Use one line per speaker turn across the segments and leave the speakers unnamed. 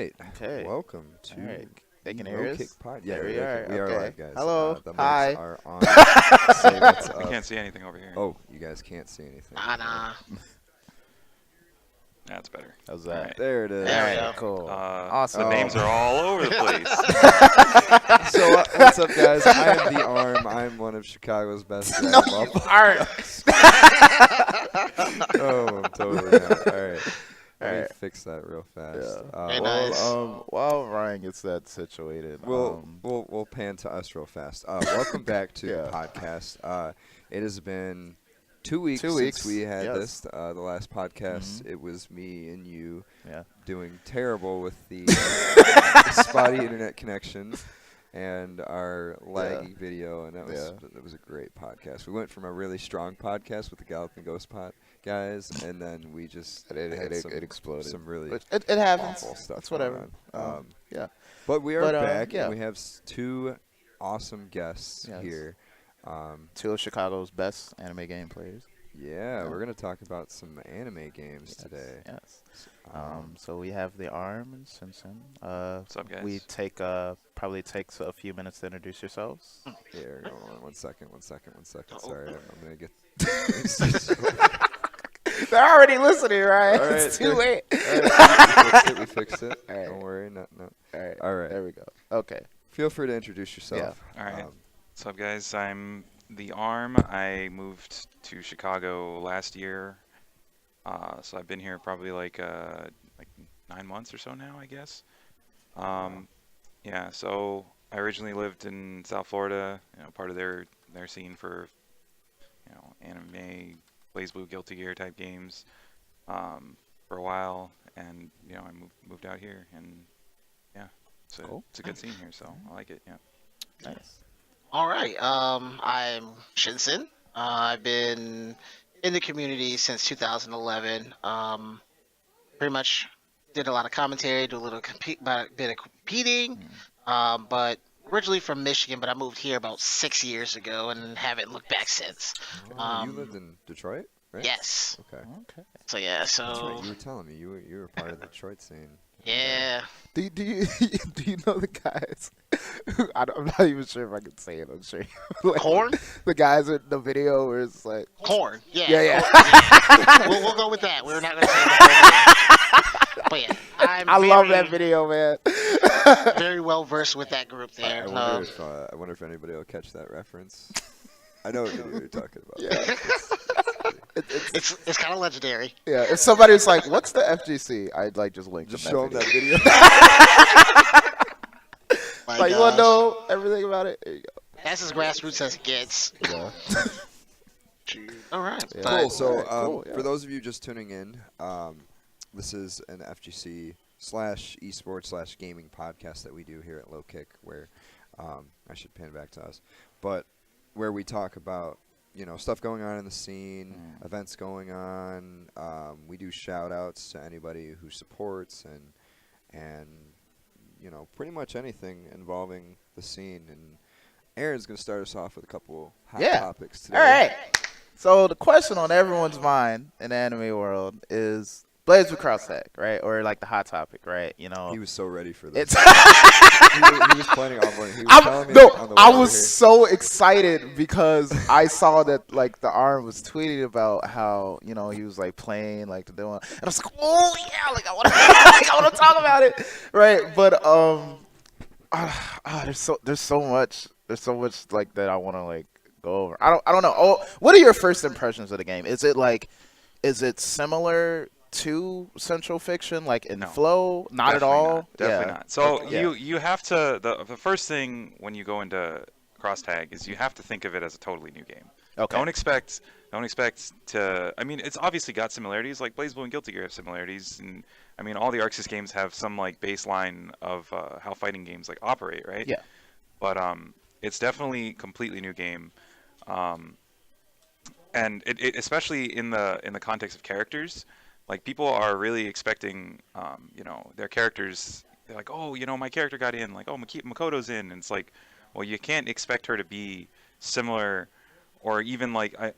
right.
Okay.
Welcome to
All right. They can
the
hear
No
us?
Kick Pod.
There we
they
are.
we are
Okay.
live, guys.
Hello.
The mics
Hi.
are on. So that's
We
up.
can't see anything over here.
Oh, you guys can't see anything.
Nah.
That's better.
How's
All
that?
right.
There it is.
There we
All
go.
right, cool.
The
Awesome.
names are all over the place.
So what's up, guys? I am TheArm. I'm one of Chicago's best.
No, you aren't.
Oh, I'm totally not. All right. Let me
Alright.
fix that real fast.
Yeah.
Very
Well,
nice.
while Ryan gets that situated,
We'll pan to us real fast. Welcome back to the
Yeah.
podcast. It has been 2 weeks
2
since
weeks,
we had
yes.
this. The last podcast,
Mhm.
it was me and you
yeah.
doing terrible with the spotty internet connection and our laggy video, and that was a great podcast. We went from a really strong podcast with the Galloping Ghost Pot guys, and then we just had
It exploded.
some really
Which it happens.
awful stuff.
That's
going
whatever.
on.
Yeah.
But we are
But,
back,
yeah.
and we have two awesome guests
Yes.
here.
Two of Chicago's best anime game players.
Yeah, we're going to talk about some anime games today.
Yes. So we have TheArm and ShinSin.
What's up, guys?
We probably takes a few minutes to introduce yourselves.
Here, hold on, one second.
Uh-oh.
Sorry, I'm going to get...
They're already listening, right?
All right,
It's too late.
We fixed it.
All right.
Don't worry. No.
All
All right.
There we go. Okay.
Feel free to introduce yourself.
All right. What's up, guys? I'm TheArm. I moved to Chicago last year, so I've been here probably like 9 months or so now, I guess. Yeah. So I originally lived in South Florida, part of their scene for, anime, BlazBlue, Guilty Gear type games, for a while, and I moved out here, and yeah,
Cool.
it's a good scene here, so I like it. Yeah.
Nice.
All right. I'm ShinSin. I've been in the community since 2011. Pretty much did a lot of commentary, do a little bit of competing. But originally from Michigan, but I moved here about 6 years ago and haven't looked back since.
You lived in Detroit, right?
Yes.
Okay.
Okay.
So yeah.
That's
So
right. You were telling me you were part of the Detroit scene.
yeah.
Do you do you know the guys? I'm not even sure if I can say it. I'm sure. Like,
Corn.
the guys in the video where it's like.
Corn. Yeah.
Yeah.
Corn, yeah. we'll go with that. We're not gonna say the whole name. But yeah,
I love that video, man.
Very well versed with that group there.
I wonder if anybody will catch that reference. I know what video you're talking about.
Yeah.
It's kind of legendary.
Yeah, if somebody's like, "What's the FGC?" I'd like just link
Just
them
show them that
video.
video.
My
Like, you want to
gosh.
know everything about it? There you go.
That's as grassroots as it gets.
Yeah.
All right.
Yeah.
But
Cool. So,
Alright, cool, yeah.
for those of you just tuning in, this is an FGC / esports / gaming podcast that we do here at Low Kick, where I should pin it back to us, but where we talk about stuff going on in the scene, events going on. We do shout outs to anybody who supports and pretty much anything involving the scene. And Aaron's gonna start us off with a couple hot topics today.
All right. So the question on everyone's mind in the anime world is Blaze with cross tag, right? Or like the hot topic, right?
He was so ready for this.
It's
he was planning on one. He was telling me on the way
I
over
was
here.
so excited because I saw that like TheArm was tweeting about how he was like playing like the doing, and I was like, oh yeah, like I want to I want to talk about it, right? But there's so much like that I want to like go over. I don't know. Oh, what are your first impressions of the game? Is it similar to Central Fiction, like in
No.
flow? Not at
Definitely
all.
not. Definitely not. So
Yeah.
you have to the first thing when you go into cross tag is you have to think of it as a totally new game.
Okay.
Don't expect to. I mean, it's obviously got similarities. Like BlazBlue and Guilty Gear have similarities, and I mean, all the ArcSys games have some like baseline of how fighting games like operate, right?
Yeah.
But it's definitely a completely new game, and it especially in the context of characters. Like, people are really expecting, their characters. They're like, oh, my character got in. Like, oh, Makoto's in. And it's like, well, you can't expect her to be similar, or even they're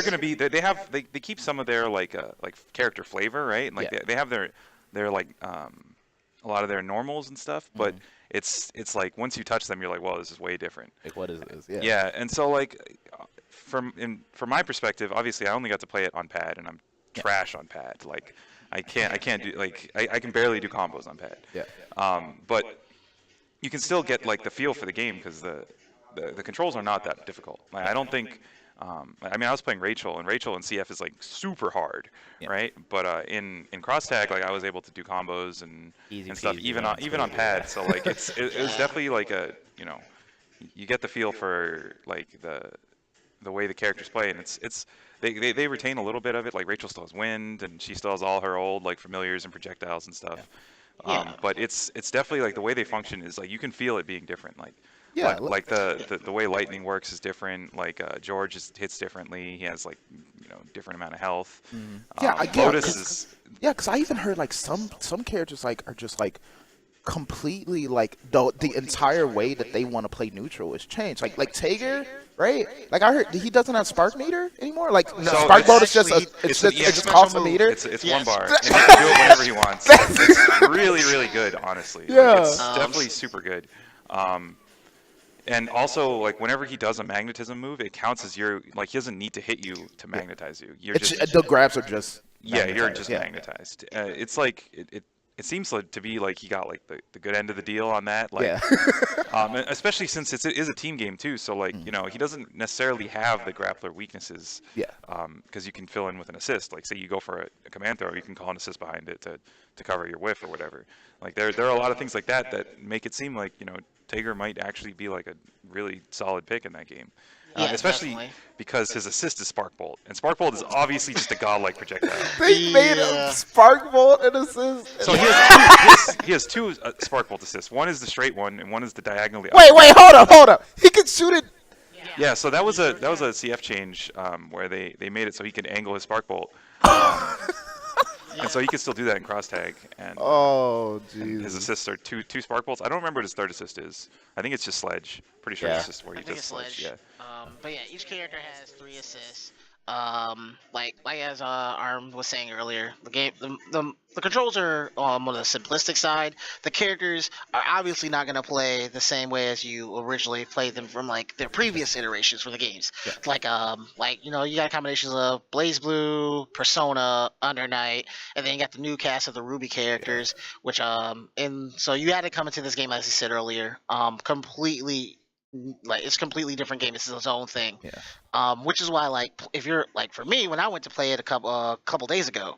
gonna be. They keep some of their like character flavor, right? And like they have their they're like a lot of their normals and stuff, but
Mhm.
it's like once you touch them, you're like, whoa, this is way different.
Like, what is this? Yeah.
Yeah, and so like from my perspective, obviously I only got to play it on pad, and I'm
Yeah.
trash on pad. Like I can't do like I can barely do combos on pad.
Yeah.
But you can still get like the feel for the game because the controls are not that difficult. Like I don't think. I mean, I was playing Rachel, and Rachel in CF is like super hard,
Yeah.
right? But in cross tag, like I was able to do combos
Easy
and stuff
peasy
even
lemon
on
squeezy,
pad.
yeah.
So like it was definitely like a you get the feel for like the way the characters play, and they retain a little bit of it. Like Rachel still has wind, and she still has all her old like familiars and projectiles and
Yeah.
stuff.
Yeah.
But it's definitely like the way they function is like you can feel it being different. Like
Yeah.
like the way lightning works is different. Like George hits differently. He has like different amount of health.
Mhm. Yeah, yeah,
Lotus is
yeah, because I even heard like some characters like are just like completely like the entire way that they want to play neutral is changed. Like Tager, right? Like I heard he doesn't have spark meter anymore. Like
No,
spark
it's
mode is just
actually-
it's
it just costs a
move.
meter.
it's
Yes.
one bar. And he can do it whenever he wants. It's really good, honestly. Like,
Yeah.
it's definitely super good. And also, like, whenever he does a magnetism move, it counts as your, like, he doesn't need to hit you to magnetize you. You're
It's
just,
the grabs are just
yeah, you're
magnetized,
just
yeah.
magnetized. It's like, it seems like to be like he got, like, the good end of the deal on that. Like,
Yeah.
and especially since it is a team game, too. So, like, he doesn't necessarily have the grappler weaknesses.
Yeah.
Because you can fill in with an assist. Like, say you go for a command throw, you can call an assist behind it to cover your whiff or whatever. Like, there are a lot of things like that make it seem like, Tager might actually be like a really solid pick in that game.
Yeah,
Especially
definitely.
because his assist is Spark Bolt. And Spark Bolt is obviously just a godlike projectile.
They made
Yeah.
a spark bolt and assist.
So he has two Spark Bolt assists. One is the straight one, and one is the diagonally.
Wait, hold up. He can shoot it.
Yeah, so that was a CF change where they made it so he could angle his Spark Bolt. And so he can still do that in cross tag. And
Oh,
his
jeez.
assists are two Spark Bolts. I don't remember what his third assist is. I think it's just Sledge. Pretty sure
Yeah.
it's just where
I
he
think
does
it's
Sledge.
Sledge.
Yeah.
But yeah, each character has 3 assists. Like as Arm was saying earlier, the controls are on the simplistic side. The characters are obviously not gonna play the same way as you originally played them from like their previous iterations for the games.
Yeah.
Like you got combinations of Blaze Blue, Persona, Under Night, and then you got the new cast of the Ruby characters, which and so you had to come into this game as I said earlier, completely. Like it's a completely different game. This is its own thing.
Yeah.
Which is why, like, if you're like for me, when I went to play it a couple days ago,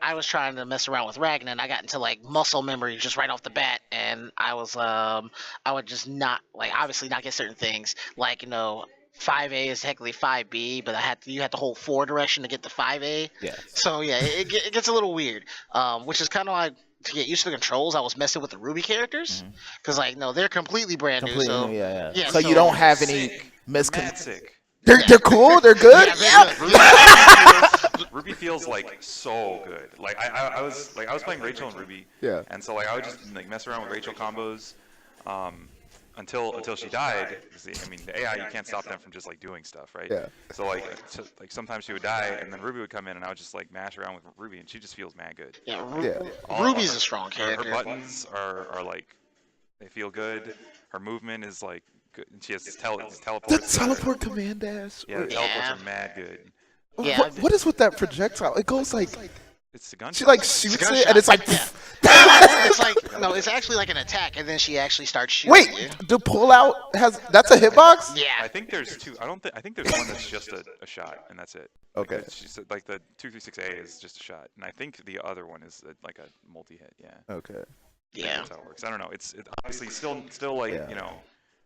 I was trying to mess around with Ragnar, and I got into like muscle memory just right off the bat, and I would just not like obviously not get certain things like 5A is technically 5B, but you had to hold 4 direction to get to 5A.
Yeah.
So yeah, it gets a little weird. Which is kind of like to get used to the controls. I was messing with the Ruby characters because like no, they're completely brand new.
Completely
So
new, yeah.
yeah,
So
so-
you don't have any
Sick.
miscon.
Mad sick.
They're cool. They're good.
Yeah,
Ruby feels like so good. Like I was playing Rachel and Ruby.
Yeah.
And so like I would just like mess around with Rachel combos, until she died. 'Cause I mean the AI you can't stop them from just like doing stuff, right?
Yeah.
So like sometimes she would die and then Ruby would come in and I would just like mash around with Ruby and she just feels mad good.
Yeah,
Yeah.
Ruby's a strong
Her
character.
buttons are like they feel good. Her movement is like good. And she has these teleports.
The
that are-
teleport command dash.
Yeah, the
Yeah.
teleports are mad good.
Yeah.
What is with that projectile? It goes like
It's the gun.
she like shoots
gunshot.
it and it's like.
Yeah. It's like no, it's actually like an attack, and then she actually starts shooting.
Wait,
you.
the pull out that's a hitbox?
I
Yeah.
think there's two. I think there's one that's just a shot, and that's it.
Okay.
She said like the 236A is just a shot, and I think the other one is like a multi-hit. Yeah.
Okay.
Yeah.
That's how it works. I don't know. It's obviously still like
Yeah.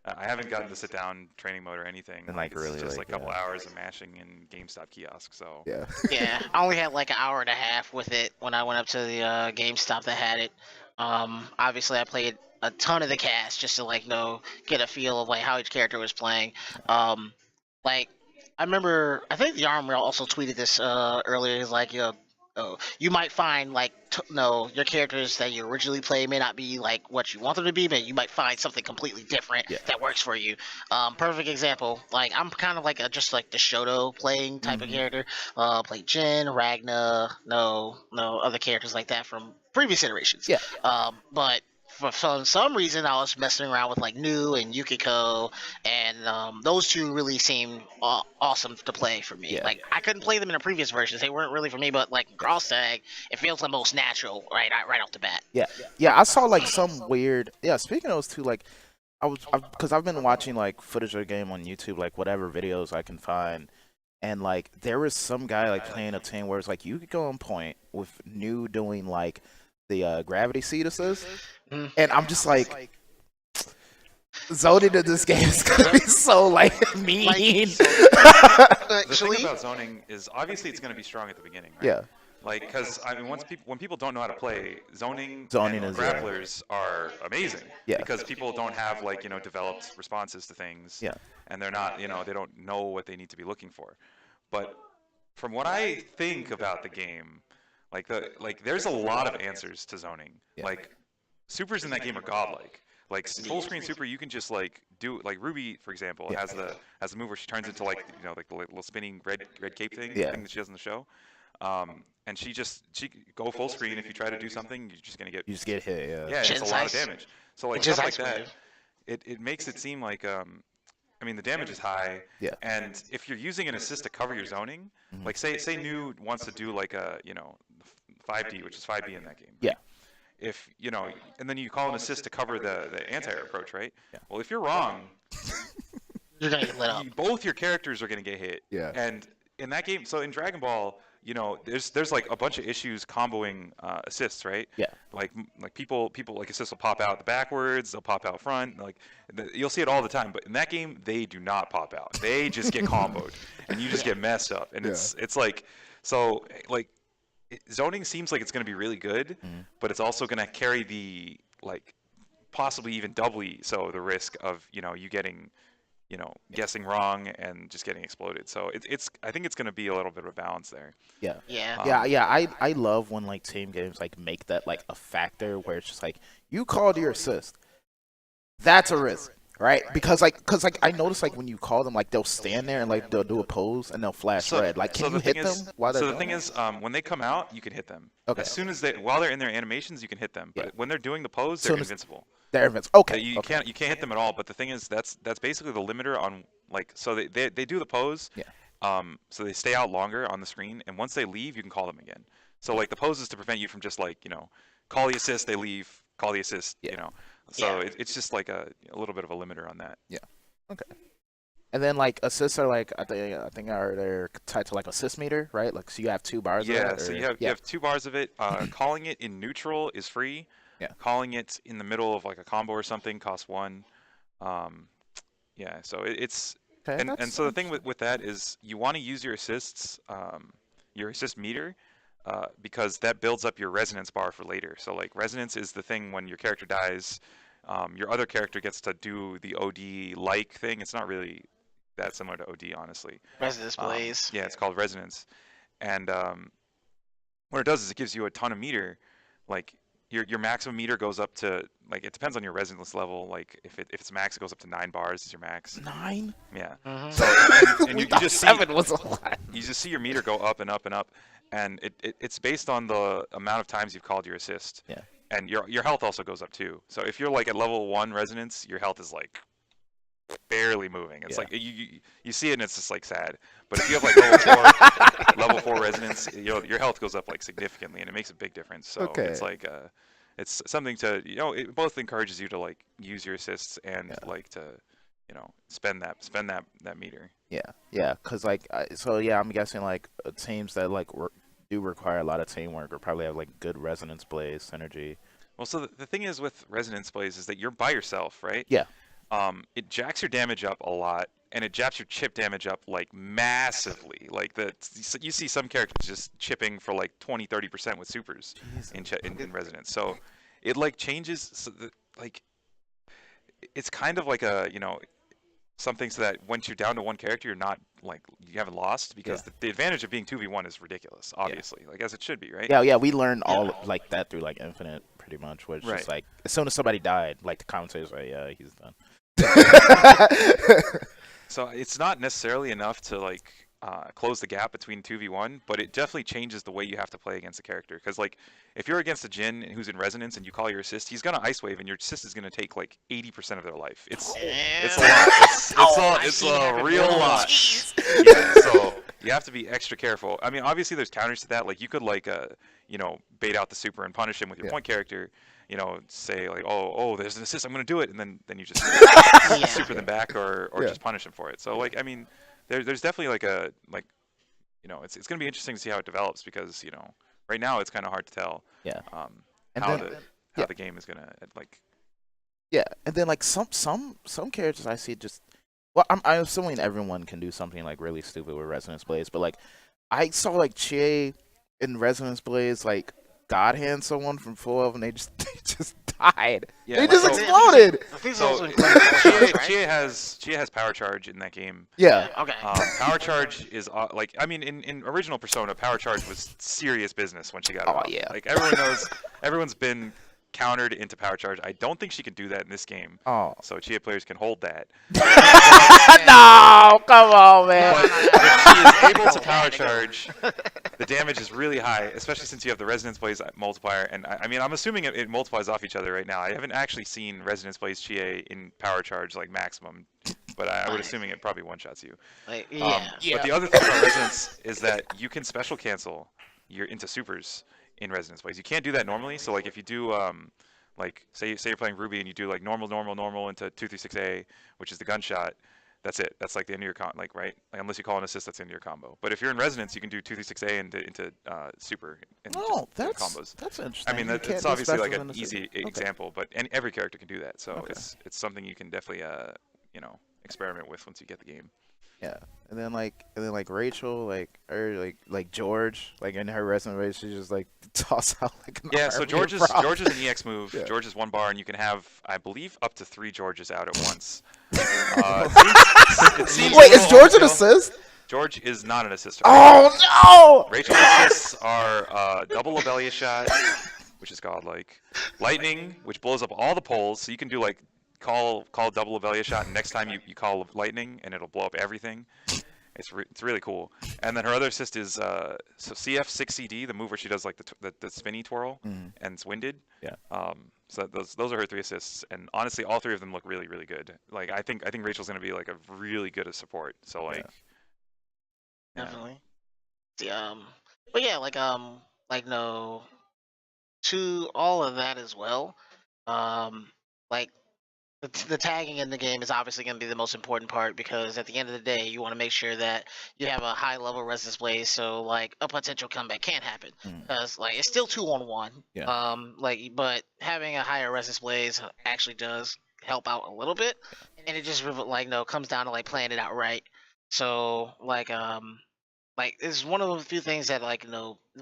I haven't gotten to sit down training mode or anything.
And, like,
it's
really,
just
like,
like a couple
yeah.
hours of mashing in GameStop kiosk. So
Yeah.
Yeah. I only had like an hour and a half with it when I went up to the GameStop that had it. Obviously I played a ton of the cast just to like get a feel of like how each character was playing. Like I remember, I think TheArm also tweeted this earlier. He's like, you might find like your characters that you originally played may not be like what you want them to be, but you might find something completely different
Yeah.
that works for you. Perfect example. Like I'm kind of like just like the Shoto playing type of character. Play Jin, Ragna, no other characters like that from previous iterations.
Yeah.
But for some reason, I was messing around with like New and Yukiko, and those two really seemed awesome to play for me.
Yeah.
Like I couldn't play them in the previous versions; they weren't really for me. But like Cross Tag, it feels the most natural right off the bat.
Yeah, yeah. I saw like some weird. Yeah, speaking of those two, like because I've been watching like footage of the game on YouTube, like whatever videos I can find, and like there was some guy like playing a team where it's like you could go on point with New doing like the gravity seed assist, and I'm just like. Zoning in this game is gonna be so like mean.
The
Actually,
thing about zoning is obviously it's going to be strong at the beginning, right?
Yeah.
Like, because I mean, when people don't know how to play, zoning
Zoning
and
is, yeah.
grapplers are amazing.
Yeah.
Because people don't have like developed responses to things.
Yeah.
And they're not they don't know what they need to be looking for. But from what I think about the game, there's a lot of answers to zoning.
Yeah.
Like supers in that game are godlike. Like full screen super, you can just like do like Ruby, for example,
Yeah.
has a move where she turns into like the little spinning red cape thing,
Yeah.
thing that she does in the show. And she go full screen. If you try to do something, you're just gonna get
You just get hit. Yeah.
yeah, it's a lot of
Ice.
damage. So like
Which is
stuff like
ice
that,
wave.
it makes it seem like I mean the damage is high.
Yeah.
And if you're using an assist to cover your zoning, like say New wants to do like a 5D, which is 5B in that game.
Yeah.
If and then you call an assist to cover the anti-air approach, right?
Yeah.
Well, if you're wrong,
You're gonna get lit up.
both your characters are going to get hit.
Yeah.
And in that game, so in Dragon Ball, there's like a bunch of issues comboing assists, right?
Yeah.
Like people like assists will pop out the backwards, they'll pop out front, like you'll see it all the time. But in that game, they do not pop out. They just get comboed, and you just get messed up. And it's like so like zoning seems like it's going to be really good, but it's also going to carry the like possibly even doubly so the risk of you getting guessing wrong and just getting exploded. So I think it's going to be a little bit of a balance there.
Yeah.
Yeah.
Yeah. I love when like team games like make that like a factor where it's just like you called your assist. That's a risk, right? Because I notice like when you call them, like they'll stand there and like they'll do a pose and they'll flash red. Like, can you hit them while they're
So the
doing
thing is, when they come out, you can hit them.
Okay.
As soon as while they're in their animations, you can hit them. But
Yeah.
when they're doing the pose, they're
Soon as-
invincible.
they're invincible. Okay.
You can't hit them at all. But the thing is, that's basically the limiter on like so they do the pose.
Yeah.
So they stay out longer on the screen, and once they leave, you can call them again. So like the pose is to prevent you from just like call the assist, they leave, call the assist.
Yeah.
So it's just like a little bit of a limiter on that.
Okay. And then like assists are like I think they're tied to like assist meter, right? Like so you have 2 bars.
Yeah,
of that,
so
or-
you have 2 bars of it. Calling it in neutral is free.
Yeah.
Calling it in the middle of like a combo or something costs 1. Yeah, so it's
Okay,
and so the thing with that is you want to use your assists, your assist meter, because that builds up your resonance bar for later. So like resonance is the thing when your character dies, your other character gets to do the OD like thing. It's not really that similar to OD, honestly.
Resonance Blaze.
Yeah, it's called resonance, and what it does is it gives you a ton of meter. Like your maximum meter goes up to like it depends on your resonance level. Like if it's max, it goes up to 9 bars is your max.
9.
Yeah.
Mhm.
So and
We
you
thought
just see
7 was a lot.
you just see your meter go up and up and up, and it's based on the amount of times you've called your assist.
Yeah.
And your health also goes up too. So if you're like at level 1 resonance, your health is like barely moving. It's
Yeah.
like you see it and it's just like sad. But if you have like level 4 resonance, your health goes up like significantly, and it makes a big difference. So
Okay.
it's like it's something to it both encourages you to like use your assists and like to spend that meter.
Yeah, cause like so yeah, I'm guessing like teams that like do require a lot of teamwork or probably have like good resonance blaze synergy.
Well, so the thing is with resonance blaze is that you're by yourself, right?
Yeah.
It jacks your damage up a lot, and it japs your chip damage up like massively. Like you see some characters just chipping for like 20-30% with supers in resonance. So it like changes. So like it's kind of like a something so that once you're down to one character, you're not like you haven't lost because the advantage of being 2v1 is ridiculous, obviously, like as it should be, right?
Yeah, we learned all like that through like Infinite, pretty much. Which
Right.
just like as soon as somebody died, like the commentators like, yeah, he's done.
So it's not necessarily enough to like close the gap between 2v1, but it definitely changes the way you have to play against a character. Because like, if you're against a Jin who's in resonance and you call your assist, he's gonna ice wave, and your assist is gonna take like 80% of their life. It's a lot. It's a real lot. Yeah, so you have to be extra careful. I mean, obviously there's counters to that. Like you could like bait out the super and punish him with your point character. Say like, oh, there's an assist, I'm gonna do it, and then you just super them back or just punish them for it. So like, I mean, there's definitely it's gonna be interesting to see how it develops because right now it's kind of hard to tell
And
how
then,
the game is gonna like.
Yeah, and then like some characters I see just well, I'm assuming everyone can do something like really stupid with Resonance Blaze, but like I saw like Chie in Resonance Blaze like God hand someone from 4 and they just died.
Yeah,
they just exploded.
So Chie has power charge in that game.
Yeah.
Okay.
Power charge is like, I mean, in original Persona, power charge was serious business when she got it off.
Yeah.
Like everyone knows, everyone's been countered into power charge. I don't think she can do that in this game.
Oh.
So Chie players can hold that.
No, come on, man.
But if she is able to power charge, the damage is really high, especially since you have the Resonance Blaze multiplier. And I mean, I'm assuming it multiplies off each other right now. I haven't actually seen Resonance Blaze Chie in power charge like maximum, but I would assuming it probably one-shots you.
Like,
But the other thing about Resonance is that you can special cancel your into supers in Resonance Blaze. You can't do that normally. So like if you do like say you're playing Ruby and you do like normal into 236A, which is the gunshot, that's it. That's like the end of your right? Like unless you call an assist, that's the end of your combo. But if you're in Resonance, you can do 236A into super and
that's
combos.
that's interesting.
I mean, it's obviously like an easy example, but every character can do that. So it's something you can definitely experiment with once you get the game.
Yeah, and then like Rachel, like George, like in her Resonant Blaze, she just like toss out like an
so
army
George
of
is
props.
an EX move.
Yeah.
George is 1 bar, and you can have, I believe, up to 3 Georges out at once. It seems
Wait,
a
is
little
George an
overkill.
assist?
George is not an assist.
Oh no!
Rachel's assists are double Lobelia shot, which is godlike. Lightning, which blows up all the poles, so you can do like call double Lobelia shot, and next time you call lightning, and it'll blow up everything. It's really cool. And then her other assist is so CF6CD, the move where she does like the spinny twirl, and it's winded.
Yeah.
So those are her 3 assists, and honestly, all 3 of them look really, really good. Like I think Rachel's gonna be like a really good at support. So like. Yeah.
Definitely. But yeah, no, to all of that as well. Like the tagging in the game is obviously going to be the most important part because at the end of the day, you want to make sure that you have a high level resistance blaze, so like a potential comeback can't happen because like it's still 2-on-1.
Yeah.
But having a higher resistance blaze actually does help out a little bit, and it just comes down to like playing it out right. So like it's one of the few things that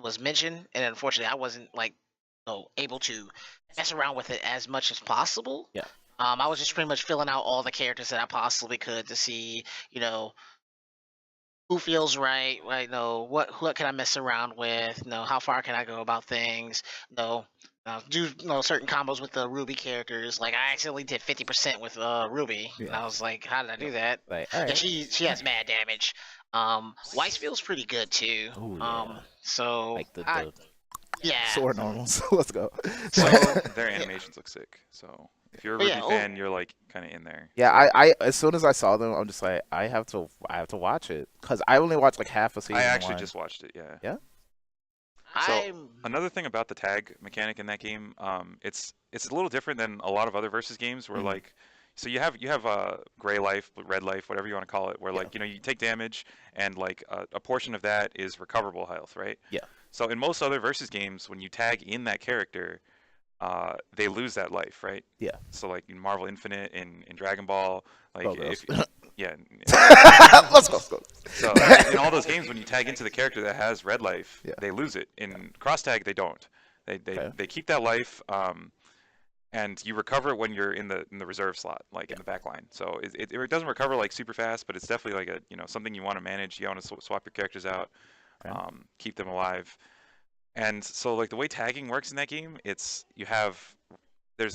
was mentioned, and unfortunately I wasn't able to mess around with it as much as possible.
Yeah.
I was just pretty much filling out all the characters that I possibly could to see, who feels right, what can I mess around with, how far can I go about things, do certain combos with the Ruby characters. Like I accidentally did 50% with Ruby.
Yeah.
And I was like, how did I do that?
Like, all
Yeah,
right.
she has mad damage. Weiss feels pretty good too.
Ooh, yeah.
So
Like the
yeah.
sword normals. Let's go.
So their animations look sick. So if you're a Ruby fan, you're like kind of in there.
Yeah, I as soon as I saw them, I'm just like, I have to watch it because I only watched like half a season.
I actually
1.
just watched it. Yeah.
Yeah.
So another thing about the tag mechanic in that game, it's a little different than a lot of other versus games where like, so you have gray life, red life, whatever you want to call it, where like you take damage and like a portion of that is recoverable health, right?
Yeah.
So in most other versus games, when you tag in that character, they lose that life, right?
Yeah.
So like in Marvel Infinite, in Dragon Ball, like yeah.
Let's go.
So in all those games, when you tag into the character that has red life, they lose it. In cross tag, they don't. They keep that life, and you recover it when you're in the reserve slot, like in the back line. So it doesn't recover like super fast, but it's definitely like something you want to manage. You want to swap your characters out, keep them alive. And so like the way tagging works in that game, there's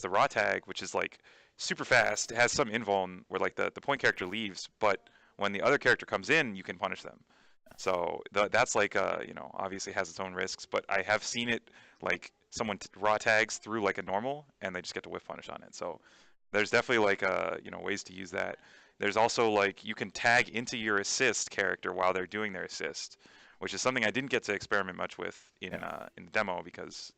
the raw tag, which is like super fast. It has some invuln where like the point character leaves, but when the other character comes in, you can punish them. So that's like obviously has its own risks, but I have seen it like someone raw tags through like a normal and they just get to whiff punish on it. So there's definitely like ways to use that. There's also like you can tag into your assist character while they're doing their assist, which is something I didn't get to experiment much with in the demo because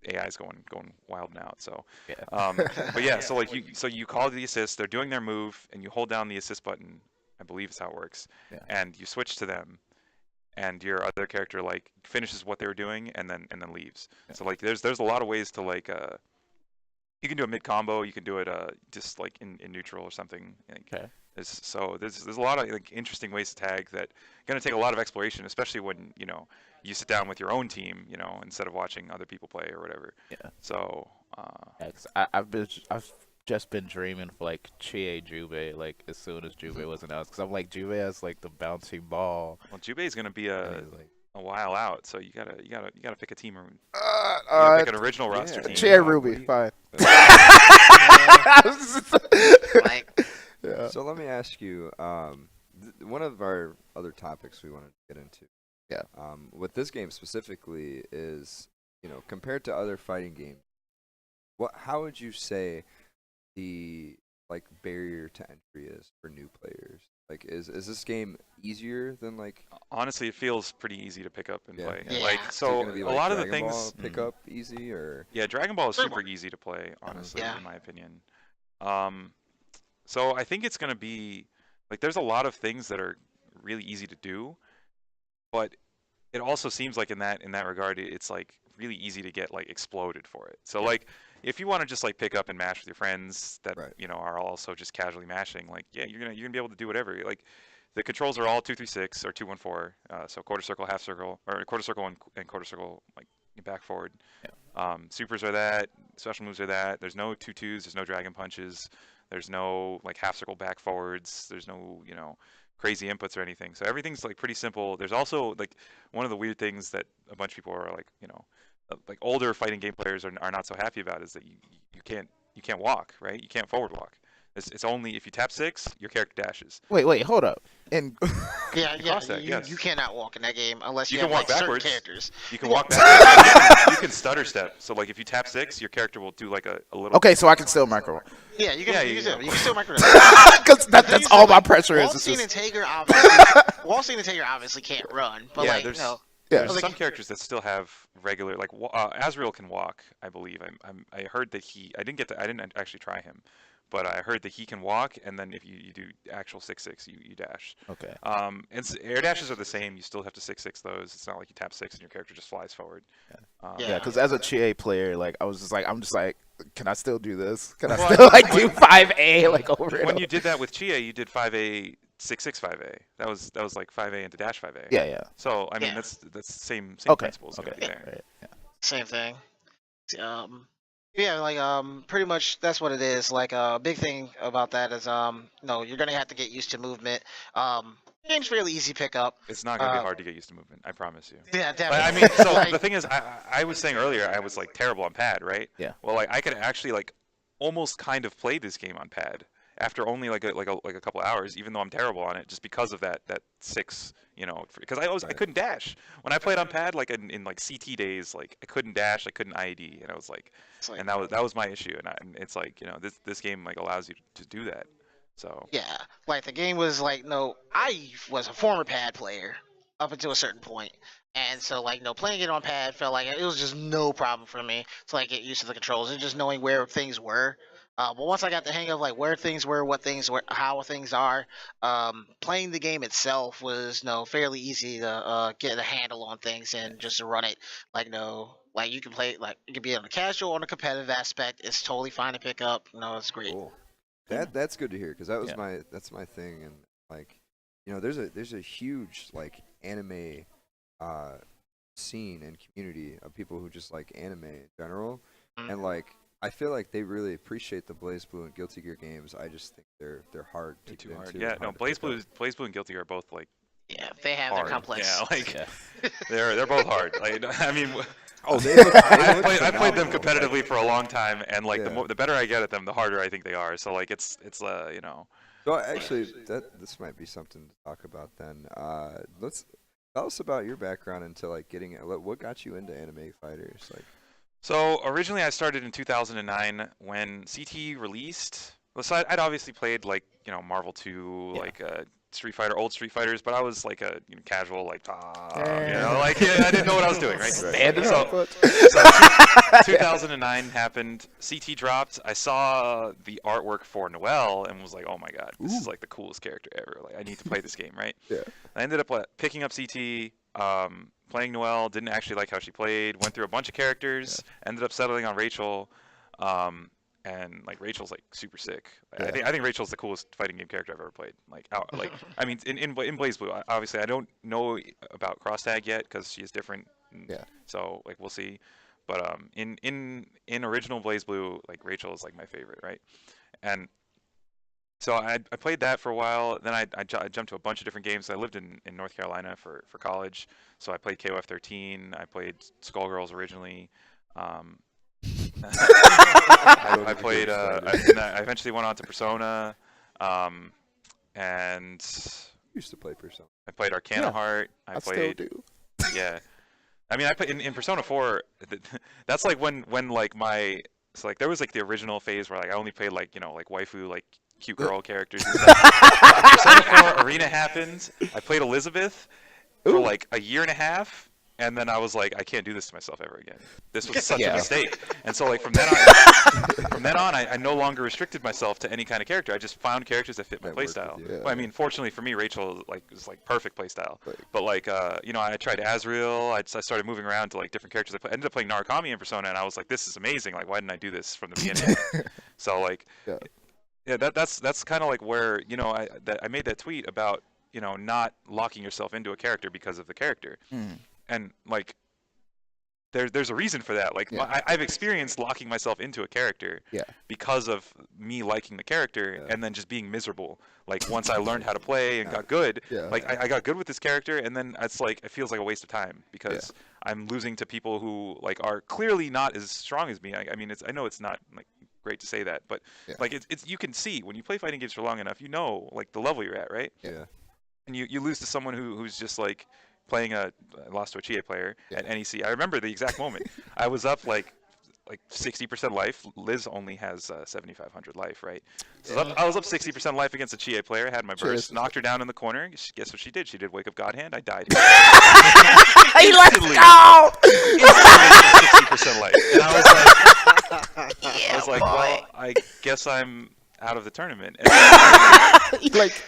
AI is going wild now. So,
Yeah.
but yeah, so like you call the assist, they're doing their move, and you hold down the assist button. I believe is how it works,
Yeah.
and you switch to them, and your other character like finishes what they were doing and then leaves.
Yeah.
So like there's a lot of ways to like you can do a mid combo, you can do it just like in neutral or something. Like,
Okay.
there's a lot of like interesting ways to tag that going to take a lot of exploration, especially when you sit down with your own team, instead of watching other people play or whatever.
Yeah.
So
Yeah, 'cause I've just been dreaming for like Chie Jubei like as soon as Jubei was announced because I'm like Jubei has like the bouncing ball.
well, Jubei is going to be
And he's like,
a while out, so you gotta pick a team. You
uh,
gotta pick an original roster
yeah.
team.
Chie Ruby, fine.
Like,
Yeah.
So let me ask you, one of our other topics we wanted to get into.
Yeah.
With this game specifically is, compared to other fighting games, how would you say the like barrier to entry is for new players? Like, is this game easier than like?
Honestly, it feels pretty easy to pick up and
Yeah.
play.
Yeah.
Like
Is it
so,
gonna be
a
like
lot of the
Dragon
things.
Ball pick up easy or?
Yeah, Dragon Ball is
Pretty
super
much.
easy to play, honestly,
Yeah.
in my opinion. So I think it's gonna be like there's a lot of things that are really easy to do, but it also seems like in that regard, it's like really easy to get like exploded for it. So like if you want to just like pick up and mash with your friends that
Right.
are also just casually mashing, like yeah, you're gonna be able to do whatever. Like the controls are all 2-3-6 or 2-1-4, so quarter circle, half circle, or quarter circle and quarter circle, like back forward. Supers are that, special moves are that. There's no 2-2s, there's no dragon punches, there's no like half circle back forwards, there's no crazy inputs or anything. So everything's like pretty simple. There's also like one of the weird things that a bunch of people are like like older fighting game players are not so happy about is that you can't walk, right? You can't forward walk. It's only if you tap 6, your character dashes.
Wait, hold up. And
yeah,
cross that,
you
yes.
you cannot walk in that game unless
You
you,
can
have
walk
like certain
backwards.
characters.
You can walk backwards. You can stutter step. So like if you tap 6, your character will do like a little.
okay, so I can still micro
Yeah, you can.
Yeah,
you,
yeah,
can you can still micro.
because that's all my pressure is. It's
Wallstein and
just,
Tager obviously. Wallstein and Tager obviously can't run, but
Yeah,
like
there's-
yeah.
There's
like-
some characters that still have regular like Azrael can walk, I believe. I heard that I didn't actually try him, but I heard that he can walk, and then if you do actual 6-6, you dash.
Okay.
Air dashes are the same. You still have to 6-6 those. It's not like you tap 6 and your character just flies forward.
Yeah, because as a Chie player, like I'm just like, can I still do this? Can I
Well,
still like do 5A like over and
When
over?
you did that with Chia, you did 5A 6-6 5A. That was like 5A into dash 5A.
Yeah.
So I mean
Yeah.
that's the same
Okay.
principles gonna
Okay.
be there.
Right. Yeah.
same thing. Yeah, like pretty much that's what it is. Like a big thing about that is no, you're gonna have to get used to movement. Game's fairly easy pick up.
It's not gonna be hard to get used to movement. I promise you.
Yeah,
But
definitely.
I mean, so
Like,
the thing is, I was saying earlier, I was like terrible on pad, right?
Yeah.
Well, like I could actually like almost kind of play this game on pad after only like a couple hours, even though I'm terrible on it, just because of that 6, because I couldn't dash when I played on pad, like in like CT days, like I couldn't dash, I couldn't IED, and I was like,
it's like-
and that was my issue, and it's like this game like allows you to do that, so.
yeah, like the game was like no, I was a former pad player up until a certain point, and so like no, playing it on pad felt like it was just no problem for me to like get used to the controls and just knowing where things were. But once I got the hang of like where things were, what things were, how things are, playing the game itself was fairly easy to get a handle on things and just to run it. Like like you can play like you can be on a casual, on a competitive aspect. It's totally fine to pick up. It's great.
Cool. That's good to hear because that was
Yeah.
that's my thing, and like there's a huge like anime scene and community of people who just like anime in general, and like I feel like they really appreciate the Blaze Blue and Guilty Gear games. I just think they're hard to
They're too
get
hard.
into.
Yeah,
and
no,
hard to
Blaze
pick up.
Blue and Guilty are both like
Yeah, they have
hard.
their complex.
Yeah, like
Yeah.
they're both hard. Like, I mean,
Oh, they look,
I played them
phenomenal.
competitively for a long time, and like
Yeah.
the better I get at them, the harder I think they are. So like it's
So actually, this might be something to talk about then. Let's tell us about your background into like getting it. What got you into anime fighters? Like,
So originally I started in 2009 when CT released. Well, so I'd obviously played like Marvel 2,
Yeah.
like Street Fighter, old Street Fighters, but I was like a casual like
Yeah.
like I didn't know what I was doing, right?
Standing
So,
up.
so 2009 happened. CT dropped. I saw the artwork for Noelle and was like, oh my god, this is like the coolest character ever. Like I need to play this game, right?
yeah.
I ended up picking up CT, playing Noelle. Didn't actually like how she played. Went through a bunch of characters. Ended up settling on Rachel, and like Rachel's like super sick.
Yeah.
I think Rachel's the coolest fighting game character I've ever played. Like I mean in BlazBlue, obviously I don't know about cross tag yet because she is different.
Yeah.
So like we'll see, but in original BlazBlue, like Rachel is like my favorite, right? And so I played that for a while. Then I jumped to a bunch of different games. I lived in North Carolina for college, so I played KOF 13. I played Skullgirls originally. I played. I eventually went on to Persona, and
Used to play Persona.
I played Arcana
Yeah,
Heart.
I still
played.
do.
Yeah, I mean, I played in Persona 4. That's like when like my so like there was like the original phase where like I only played like like waifu like cute girl characters and stuff. Persona 4 Arena happened. I played Elizabeth for like a year and a half, and then I was like, I can't do this to myself ever again. This was such a
Yeah.
mistake. And so like from then on, I no longer restricted myself to any kind of character. I just found characters that fit my
That worked
playstyle.
with you.
Well, I mean, fortunately for me, Rachel is like perfect playstyle.
Like-
But like I tried Azrael. I started moving around to like different characters. Ended up playing Narukami in Persona, and I was like, this is amazing. Like, why didn't I do this from the beginning? So like,
Yeah.
yeah, that's kind of like where I made that tweet about not locking yourself into a character because of the character, and like there's a reason for that. Like
Yeah.
I've experienced locking myself into a character
Yeah.
because of me liking the character
Yeah.
and then just being miserable. Like once I learned how to play and got good,
Yeah.
like I got good with this character, and then it's like it feels like a waste of time because I'm losing to people who like are clearly not as strong as me. I mean, I know it's not like great to say that, but
Yeah.
like it's you can see when you play fighting games for long enough, like the level you're at, right?
Yeah.
And you lose to someone who's just like playing I lost to a Chie player at NEC. I remember the exact moment. I was up like 60% life. Liz only has 7,500 life, right? So I was up 60% life against a Chie player. Had my burst, knocked her down in the corner. Guess what she did? She did Wake Up God Hand. I died.
Let's
Instantly.
go!
Instantly 60% life. And I was like, well, I guess I'm out of the tournament. And
Like,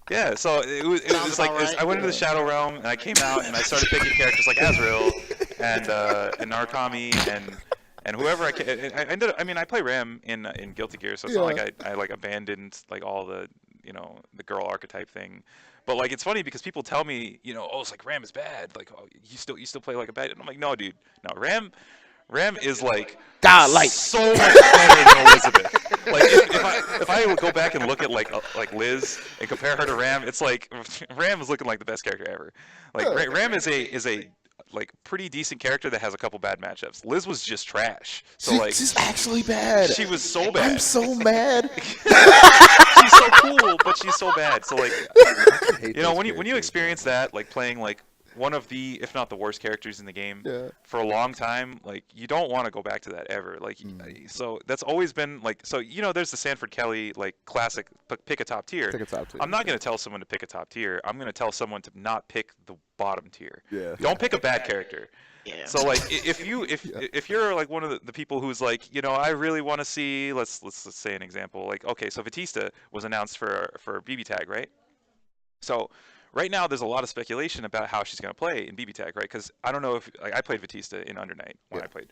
yeah, so it was
Sounds
like
about right.
I went into the Shadow Realm and I came out and I started picking characters like Azrael and Narukami and whoever I ended up. I mean, I play Ram in Guilty Gear, so it's not like I like abandoned like all the the girl archetype thing. But like it's funny because people tell me oh, it's like Ram is bad. Like, oh, you still play like a bad. And I'm like, no, dude, no, Ram is like
God-like.
so much better than Elizabeth. Like if I would go back and look at like Liz and compare her to Ram, it's like Ram is looking like the best character ever. Like Ram is a like pretty decent character that has a couple bad matchups. Liz was just trash. So like
she's actually bad.
she was so bad.
I'm so mad.
She's so cool, but she's so bad. So like
I hate those
when you
characters.
experience that, like playing like one of the, if not the worst characters in the game
Yeah.
for a long time, like you don't want to go back to that ever. Like so that's always been like there's the Sanford Kelly like classic pick a top tier.
Pick a top tier.
I'm not going to tell someone to pick a top tier. I'm going to tell someone to not pick the bottom tier.
Yeah.
Don't pick a bad character.
Yeah.
So like if you're like one of the people who's like I really want to see let's say an example like okay, so Batista was announced for BB Tag, right? So right now there's a lot of speculation about how she's going to play in BB Tag, right? Because I don't know if like, I played Batista in Under Night when I played.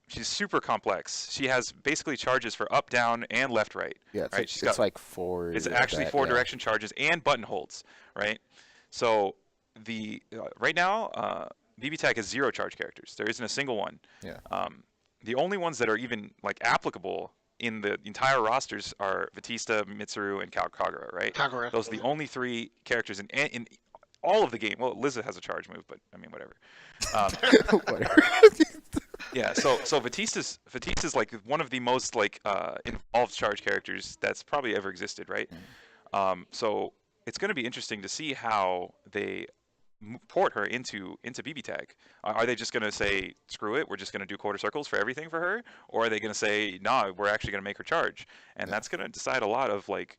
She's super complex. She has basically charges for up, down, and left, right.
Yeah, it's,
right?
like,
She's
it's
got,
like four.
it's
like
actually
that,
four
yeah.
direction charges and button holds, right? So the right now BB Tag has 0 charge characters. There isn't a single one.
Yeah.
The only ones that are even like applicable in the entire rosters are Batista, Mitsuru, and Kagura, right?
Kagura.
Those are the only 3 characters in all of the game. Well, Liza has a charge move, but I mean whatever.
Whatever.
Yeah, so Batista's like one of the most like involved charge characters that's probably ever existed, right? So it's going to be interesting to see how they port her into BB tag. Are they just going to say screw it, we're just going to do quarter circles for everything for her, or are they going to say nah, we're actually going to make her charge? And that's going to decide a lot of like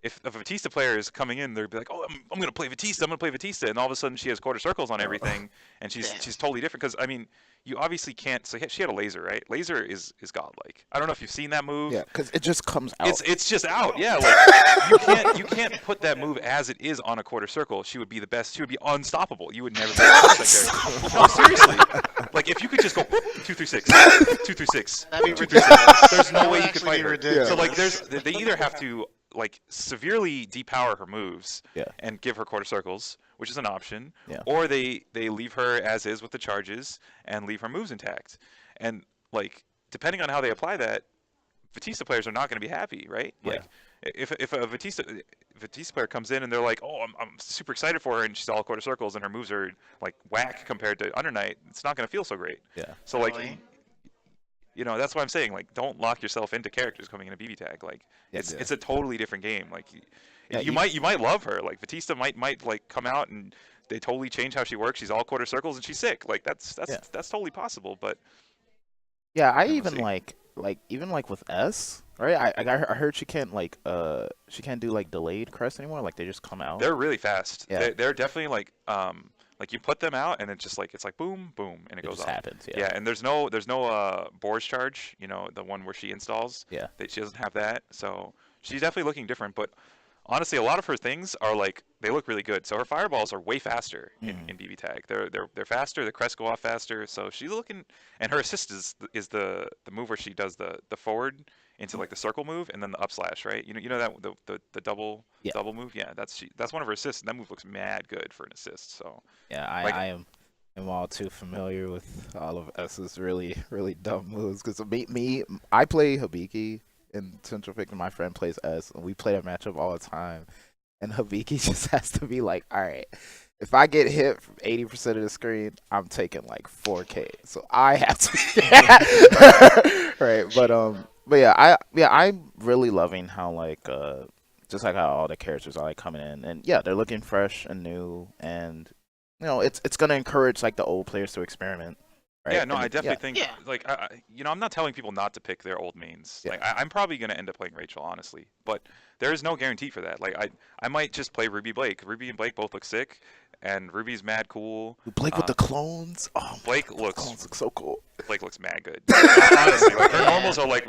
if a Batista player is coming in, they'll be like, oh, I'm going to play Batista, I'm going to play Batista, and all of a sudden she has quarter circles on everything, and
Yeah.
she's totally different. Because I mean, you obviously can't. So she had a laser, right? Laser is godlike. I don't know if you've seen that move.
Yeah, because it just comes out.
It's just out. Yeah, like you can't put that move as it is on a quarter circle. She would be the best. She would be unstoppable. You would never be able to touch that character. No, seriously. Like if you could just go 236, 236,
That'd be
236. There's no
That would
way you could
actually
fight
be
her.
ridiculous.
So like they either have to like severely depower her moves
Yeah.
and give her quarter circles, which is an option,
Yeah.
or they leave her as is with the charges and leave her moves intact. And like depending on how they apply that, Batista players are not going to be happy, right?
Yeah.
Like if a Batista player comes in and they're like, oh, I'm super excited for her and she's all quarter circles and her moves are like whack compared to Under Night, it's not going to feel so great.
Yeah.
So like
Totally.
that's why I'm saying like don't lock yourself into characters coming into BB tag. Like
Yeah.
it's a totally different game. Like
Yeah,
you might love her. Like Batista might like come out and they totally change how she works. She's all quarter circles and she's sick. Like that's totally possible. But
Yeah, I
we'll
even
see.
even like with S, right? I heard she can't she can't do like delayed crest anymore. Like they just come out.
they're really fast.
Yeah.
They're definitely like you put them out and it's like boom boom and it
It
goes
just
off.
happens.
Yeah, and there's no Boar's charge. The one where she installs.
Yeah.
She doesn't have that. So she's definitely looking different. But honestly, a lot of her things are like they look really good. So her fireballs are way faster in BB tag. They're faster. The crests go off faster. So she's looking, and her assist is the move where she does the forward into like the circle move and then the up slash, right? You know that the double
Yeah.
double move. Yeah, that's one of her assists. And that move looks mad good for an assist. So
Yeah,
Like-
I am all too familiar with all of S's really dumb moves. Because I play Hibiki in Central Fiction. My friend plays S, and we play that matchup all the time. And Hibiki just has to be like, all right, if I get hit from 80% of the screen, I'm taking like 4K. So I have to, right? But yeah, I'm really loving how just like how all the characters are like coming in, and yeah, they're looking fresh and new, and it's gonna encourage like the old players to experiment. Right?
yeah, no,
And
I definitely think
Yeah.
like I'm not telling people not to pick their old mains.
Yeah.
Like I'm probably gonna end up playing Rachel, honestly, but there is no guarantee for that. Like I might just play Ruby Blake. Ruby and Blake both look sick, and Ruby's mad cool.
Blake with the clones. Oh,
Blake
the
looks
clones look so cool.
Blake looks mad good. Honestly, like her normals are like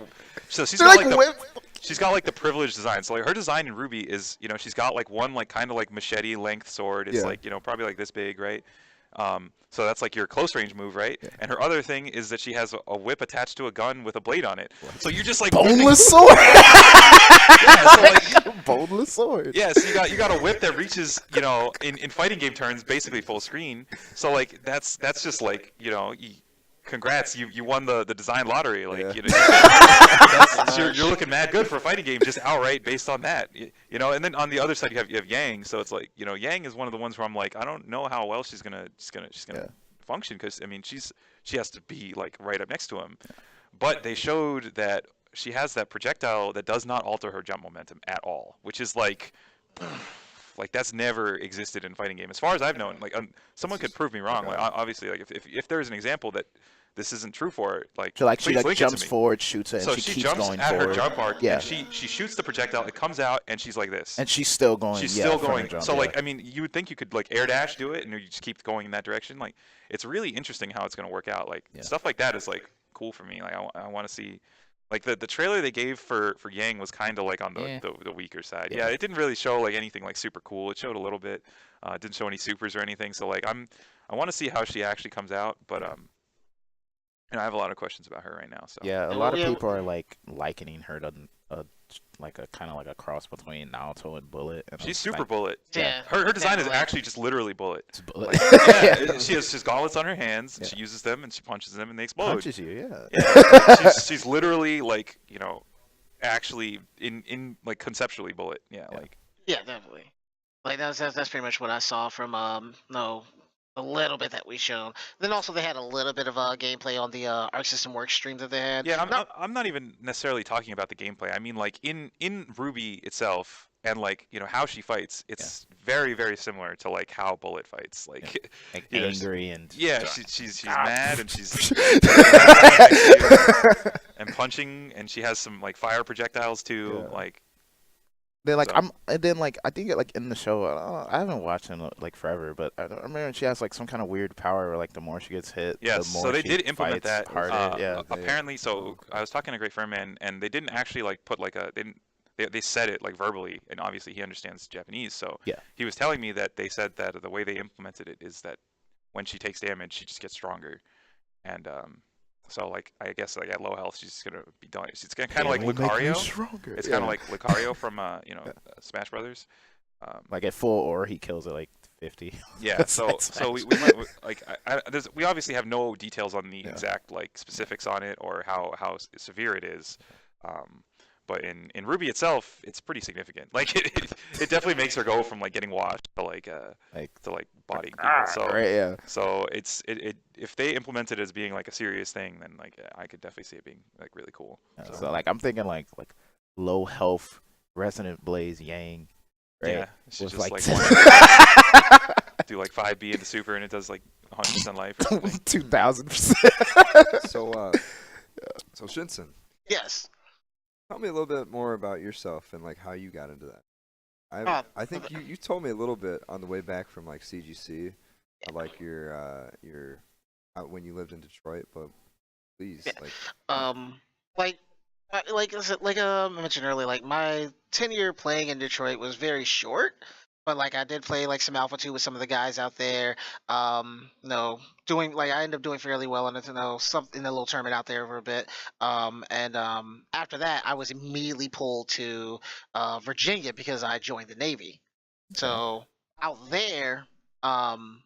so she's
They're
got
like
like the
whip.
she's got like the privileged design. So like her design in Ruby is she's got like one like kind of like machete length sword. It's
Yeah.
like probably like this big, right? So that's like your close range move, right?
Yeah.
And her other thing is that she has a whip attached to a gun with a blade on it. So you're just like
Boneless sword.
Yeah, so like,
Boneless sword.
yeah, so you got a whip that reaches, in fighting game turns basically full screen. So like that's just like, congrats, you won the design lottery. Like you're looking mad good for a fighting game just outright based on that. And then on the other side you have Yang. So it's like Yang is one of the ones where I'm like I don't know how well she's gonna
Yeah.
function because I mean she has to be like right up next to him. But they showed that she has that projectile that does not alter her jump momentum at all, which is like that's never existed in fighting game as far as I've known. Like someone could prove me wrong. Like obviously, like if there's an example that this isn't true for her, like
She
please
like
link it to
jumps
me.
forward, shoots it, and
So
she
she
keeps
jumps
going
at
forward.
her jump arc,
Yeah.
and she shoots the projectile. It comes out, and she's like this.
And she's still going.
She's
yeah,
still
from the
going.
jump,
So
yeah.
like I mean, you would think you could like air dash do it, and you just keep going in that direction. Like it's really interesting how it's gonna work out. Like
Yeah.
stuff like that is like cool for me. Like I want to see. Like the trailer they gave for Yang was kind of like on
Yeah.
the weaker side.
Yeah.
Yeah, it didn't really show like anything like super cool. It showed a little bit. It didn't show any supers or anything. So like I want to see how she actually comes out. But and I have a lot of questions about her right now. So
Yeah, a
And
lot of
yeah,
people are like likening her to like a kind of like a cross between Naruto and Bullet. And
she's
I'm
super
like,
bullet.
Yeah.
Her design is
definitely.
actually just literally bullet.
it's Bullet.
Like, yeah, she has just gauntlets on her hands. And
Yeah.
She uses them and she punches them and they explode.
Punches you, yeah.
Yeah, she's literally like actually in like conceptually bullet. Yeah,
Yeah.
like
Yeah, definitely. Like that's pretty much what I saw from no a little bit that we shown. Then also they had a little bit of gameplay on the Arc System Works stream that they had.
Yeah,
Not
I'm not even necessarily talking about the gameplay. I mean, like in Ruby itself, and like how she fights, it's very very similar to like how Bullet fights. Like,
Like
you know,
angry and
yeah, she's
Ah.
mad and she's right next to you and punching, and she has some like fire projectiles too.
Yeah.
Like,
Then like
so
I think like in the show I haven't watched in like forever, but I remember she has like some kind of weird power where like the more she gets hit,
yes,
the more
so they
she
did implement
fights
that.
harder. Yeah.
Apparently, so
Okay.
I was talking to a great friend, man, and they didn't actually like put like they said it like verbally, and obviously he understands Japanese, so
Yeah.
he was telling me that they said that the way they implemented it is that when she takes damage, she just gets stronger, and so like I guess like at low health, she's just gonna be done. She's kind of like
They will make me
Lucario.
stronger.
It's
Yeah.
kind of like Lucario from
Yeah.
Smash Brothers.
Like at full or he kills it like 50.
Yeah,
That's
so we
Smash.
like we obviously have no details on the
Yeah.
exact like specifics on it or how severe it is, but in Ruby itself, it's pretty significant. Like it definitely makes her go from like getting washed to like
Like
bodying people.
ah,
So
right, yeah.
so it if they implement it as being like a serious thing, then like I could definitely see it being like really cool.
So like I'm thinking like low health Resonant Blaze Yang. Right?
Yeah, she
With
just
like
do like 5B into super and it does like 100% life or something.
2000%.
So Shinsen,
yes.
tell me a little bit more about yourself and like how you got into that. I think you told me a little bit on the way back from like CGC, like your when you lived in Detroit, but please
Yeah.
like
Like I said, like I mentioned earlier, like my tenure playing in Detroit was very short, but like I did play like some Alpha 2 with some of the guys out there. Doing like I ended up doing fairly well in it, some in a little tournament out there for a bit. And After that, I was immediately pulled to Virginia because I joined the Navy. So out there, um,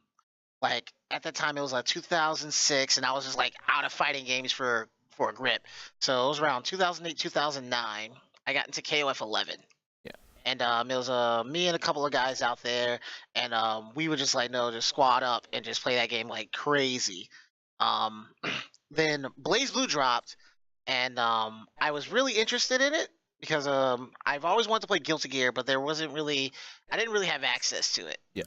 like at that time it was like 2006, and I was just like out of fighting games for a grip. So it was around 2008, 2009. I got into KOF 11.
Yeah.
And it was me and a couple of guys out there, and we would just like just squad up and just play that game like crazy. Um, then Blaze Blue dropped, and I was really interested in it because I've always wanted to play Guilty Gear, but I didn't really have access to it.
Yeah.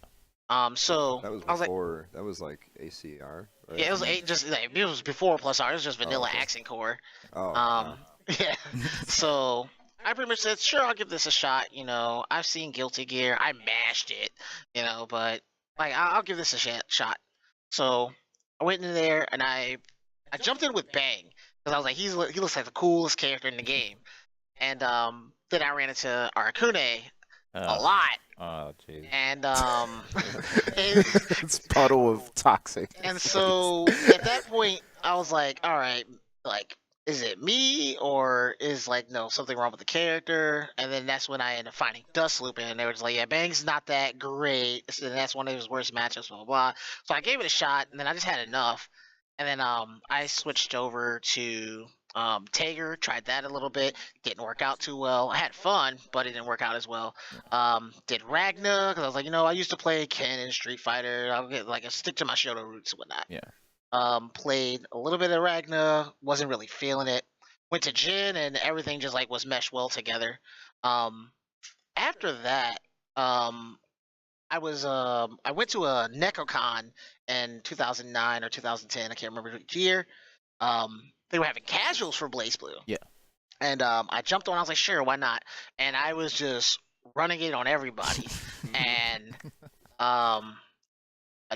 So
that was
I was like,
before that was like ACR, right?
yeah, it was before Plus R. It was just vanilla
okay.
accent core.
Oh,
Yeah. So I pretty much said, sure, I'll give this a shot. I've seen Guilty Gear. I mashed it. But like I'll give this a shot. So I went in there and I jumped in with Bang because I was like, he looks like the coolest character in the game. And then I ran into Arakune a lot.
Oh, jeez.
And
It's puddle of toxic.
And so at that point, I was like, all right, like, is it me or is like no something wrong with the character? And then that's when I ended up finding Dust Loop, and they were just like, yeah, Bang's not that great. And that's one of his worst matchups, blah blah blah. So I gave it a shot, and then I just had enough. And then I switched over to Tager, tried that a little bit, didn't work out too well. I had fun, but it didn't work out as well. Did Ragna because I was like, I used to play Ken in Street Fighter. I'll get like a stick to my Shoto roots and whatnot.
Yeah.
Played a little bit of Ragna, wasn't really feeling it. Went to Jin, and everything just like was meshed well together. After that, I went to a NecoCon in 2009 or 2010. I can't remember which year. They were having casuals for Blaze Blue.
Yeah.
And I jumped on. I was like, sure, why not? And I was just running it on everybody. And a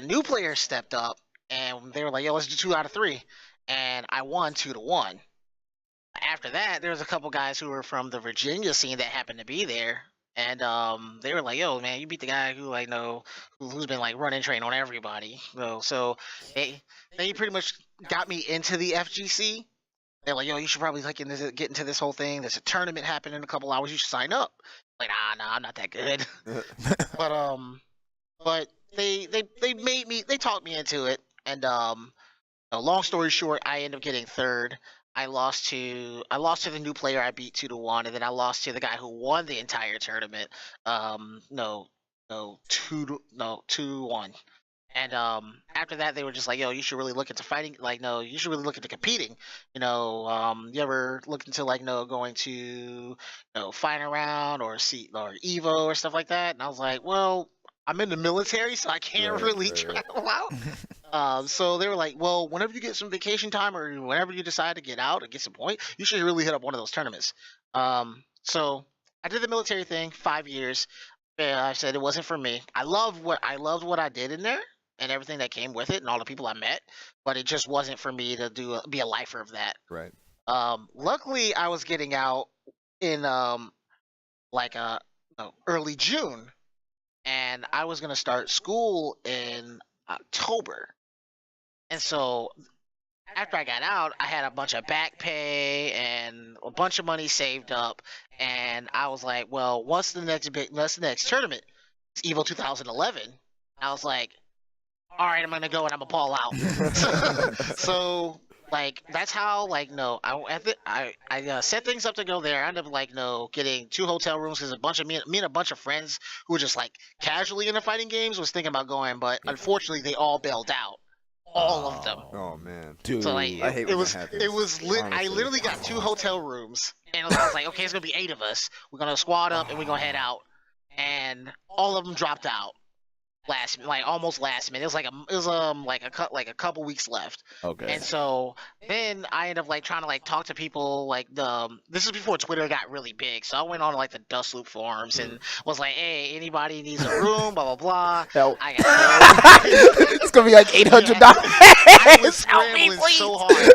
new player stepped up, and they were like, yo, let's do 2 out of 3. And I won 2-1. After that, there was a couple guys who were from the Virginia scene that happened to be there. And they were like, yo, man, you beat the guy who who's been like running train on everybody. So they pretty much got me into the FGC. They're like, yo, you should probably like get into this whole thing. There's a tournament happening in a couple hours. You should sign up. Like, nah, I'm not that good. But they talked me into it. And long story short, I ended up getting third. I lost to the new player I beat 2-1, and then I lost to the guy who won the entire tournament. 2-1. And after that, they were just like, "Yo, you should really look into fighting. Like, no, you should really look into competing. You ever look into like, no, going to, fight around or see or Evo or stuff like that?" And I was like, "Well, I'm in the military, so I can't
Right,
really
right, right.
travel out." So they were like, "Well, whenever you get some vacation time or whenever you decide to get out and get some point, you should really hit up one of those tournaments." So I did the military thing, 5 years. Yeah, I said it wasn't for me. I loved what I did in there and everything that came with it and all the people I met, but it just wasn't for me to be a lifer of that.
Right.
Luckily, I was getting out in like early June, and I was gonna start school in October. And so after I got out, I had a bunch of back pay and a bunch of money saved up, and I was like, "Well, what's the next tournament? It's Evo 2011." I was like, "All right, I'm gonna go and I'm gonna ball out." So like that's how like no I set things up to go there. I ended up like no getting 2 hotel rooms because a bunch of me and a bunch of friends who were just like casually into fighting games was thinking about going, but unfortunately they all bailed out, all of them.
Oh man.
Dude.
So like
I hate
it
when
was
that happens,
it was lit. I
honestly.
literally got 2 hotel rooms, and I was like, okay, it's gonna be 8 of us. We're gonna squad up and we're gonna head out, and all of them dropped out almost last minute. Like a couple weeks left.
Okay.
And so then I ended up like trying to like talk to people like this is before Twitter got really big. So I went on like the Dust Loop forums and was like, hey, anybody needs a room, blah blah blah.
Help.
I got
It's gonna be like $800.
I was
Help me,
scrambling
please.
so hard.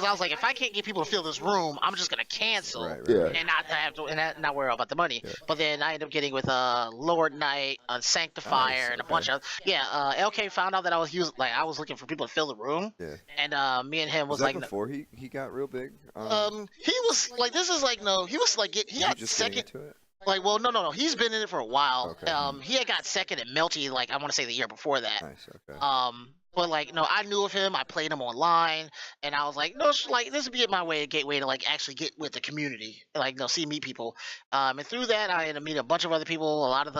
I was like, if I can't get people to fill this room, I'm just gonna cancel
Right, right,
Yeah.
right.
and not have to and not worry about the money.
Yeah.
But then I ended up getting with Lord Knight, Sanctifier,
Nice,
and a
okay.
bunch of LK found out that I was looking for people to fill the room,
Yeah.
and me and him
Was
was
that
like,
before he got real big?
he was like, this is like no, he was like he
was he
got
just getting
second.
into it?
Like, well, no, he's been in it for a while.
Okay.
He had got second at Melty, like I want to say the year before that.
Nice. Okay.
But like, no, I knew of him. I played him online, and I was like, no, like this would be my gateway to like actually get with the community, like, meet people. And through that, I ended up meeting a bunch of other people. A lot of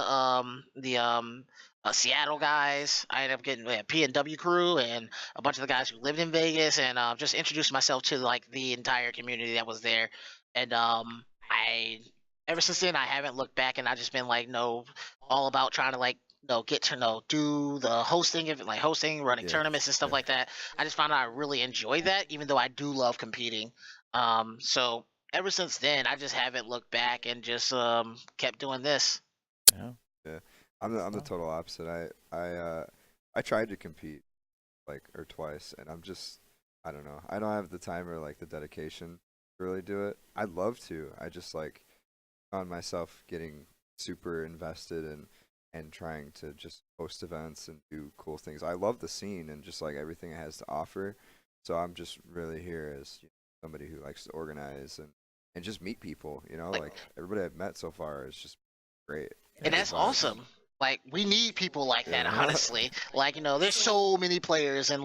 the Seattle guys. I ended up getting a P&W crew and a bunch of the guys who lived in Vegas, and just introduced myself to like the entire community that was there. And I ever since then I haven't looked back, and I just been like, no, all about trying to like get to do the hosting, running
Yeah,
tournaments and stuff
yeah.
like that. I just found out I really enjoy that, even though I do love competing. So ever since then, I just haven't looked back and just kept doing this.
Yeah.
I'm the total opposite. I tried to compete or twice, and I don't know. I don't have the time or like the dedication to really do it. I'd love to. I just like found myself getting super invested and trying to just host events and do cool things. I love the scene and just like everything it has to offer. So I'm just really here as somebody who likes to organize and just meet people. Like everybody I've met so far is just great.
And that's
Vibes.
awesome. Like, we need people like that,
Yeah.
honestly. Like, there's so many players, and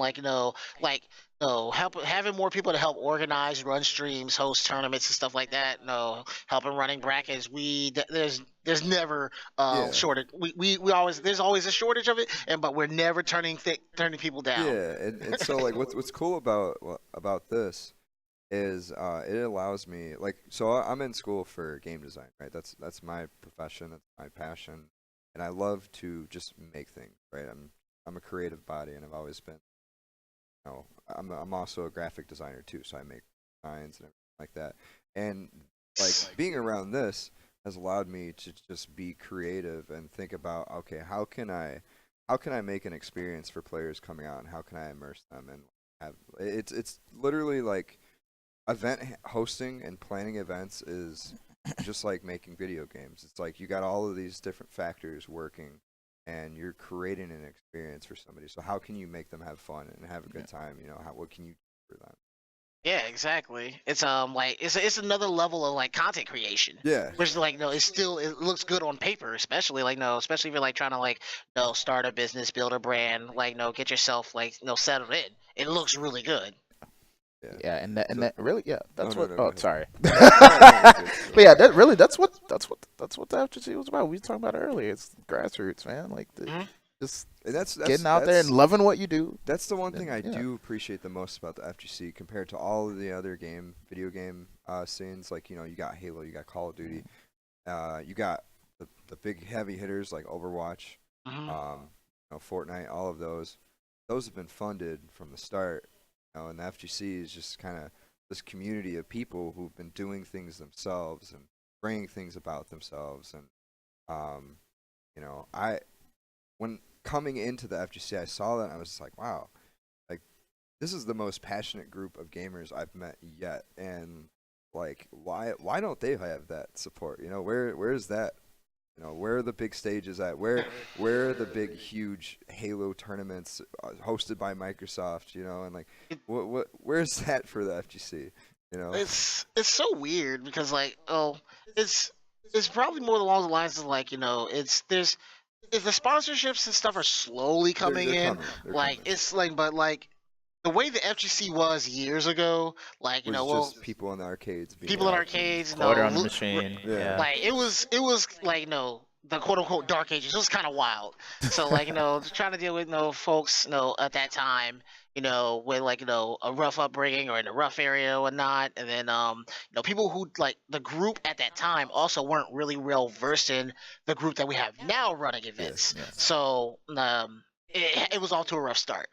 having more people to help organize, run streams, host tournaments and stuff like that. Helping running brackets. There's never
Yeah.
shortage. We always there's always a shortage of it, but we're never turning people down.
Yeah, and so like what's cool about this is it allows me I'm in school for game design, right? That's my profession, that's my passion, and I love to just make things, right? I'm a creative body, and I've always been. I'm also a graphic designer too, so I make designs and everything like that. And like being around this has allowed me to just be creative and think about, okay, how can I make an experience for players coming out, and how can I immerse them and have it's literally like hosting and planning events is just like making video games. It's like you got all of these different factors working, and you're creating an experience for somebody. So how can you make them have fun and have a good time? What can you do for them?
Yeah, exactly. It's it's another level of like content creation.
Yeah.
Which is like it looks good on paper, especially especially if you're like trying to start a business, build a brand, get yourself settled in. It looks really good.
Yeah, and that really, yeah, that's
No,
what.
no, go
Oh,
ahead.
sorry.
No, it's good.
But yeah, that's what the FGC was about. We were talking about it earlier. It's grassroots, man. Like
Mhm.
just
And that's
getting out there and loving what you do.
That's the one thing I
Yeah.
do appreciate the most about the FGC compared to all of the other video game scenes. Like, you know, you got Halo, you got Call of Duty, you got the big heavy hitters like Overwatch, you know, Fortnite, all of those. Those have been funded from the start. You know, and the FGC is just kind of this community of people who've been doing things themselves and bringing things about themselves. And, you know, when coming into the FGC, I saw that and I was just like, wow, like this is the most passionate group of gamers I've met yet. And like, why don't they have that support? You know, where is that? You know, where are the big stages at? Where are the big, huge Halo tournaments hosted by Microsoft? You know, and like, where's that for the FGC? You know,
It's so weird because like it's probably more along the lines of like, you know, it's the sponsorships and stuff are slowly coming
they're
in.
coming. They're
Like
coming.
it's like, but like the way the FGC was years ago, like, you
Was
know, well,
just people in the arcades. Being
people in
out
arcades, you
Quarter
know,
on the machine.
Yeah.
Yeah.
like it was like, you know, the quote unquote dark ages. It was kind of wild. So like, you know, trying to deal with, you know, folks, you know, at that time, you know, with like, you know, a rough upbringing or in a rough area or whatnot, and then you know, people who like the group at that time also weren't really well versed in the group that we have now running events.
Yes.
So it was all to a rough start.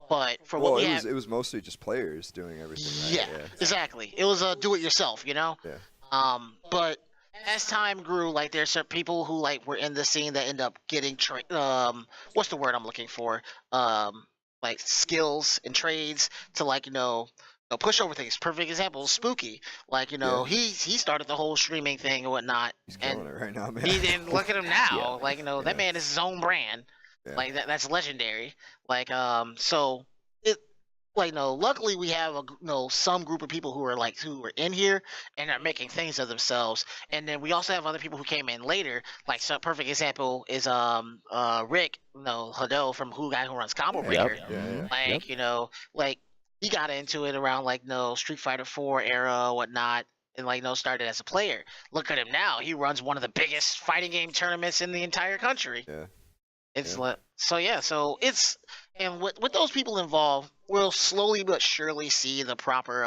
But for
Well,
what we
it
have,
was mostly just players doing everything.
yeah,
Right?
exactly. It was a do it yourself, you know.
Yeah.
But as time grew, like there's some people who like were in the scene that end up getting what's the word I'm looking for? Like skills and trades to like, you know, push over things. Perfect example, Spooky. Like, you know,
Yeah.
he started the whole streaming thing and whatnot.
He's killing it right now, man.
He didn't look at him now.
Yeah.
Like, you know, that
Yeah.
man is his own brand.
Yeah.
Like that's legendary. Like so it like no luckily we have some group of people who are in here and are making things of themselves, and then we also have other people who came in later. Like some perfect example is Rick, Hado from who runs Combo
Yeah.
Breaker.
Yeah.
Like,
Yep.
you know, like he got into it around like Street Fighter 4 era, whatnot, and like started as a player. Look at him now. He runs one of the biggest fighting game tournaments in the entire country.
Yeah.
It's
Yeah.
so it's, and with those people involved, we'll slowly but surely see the proper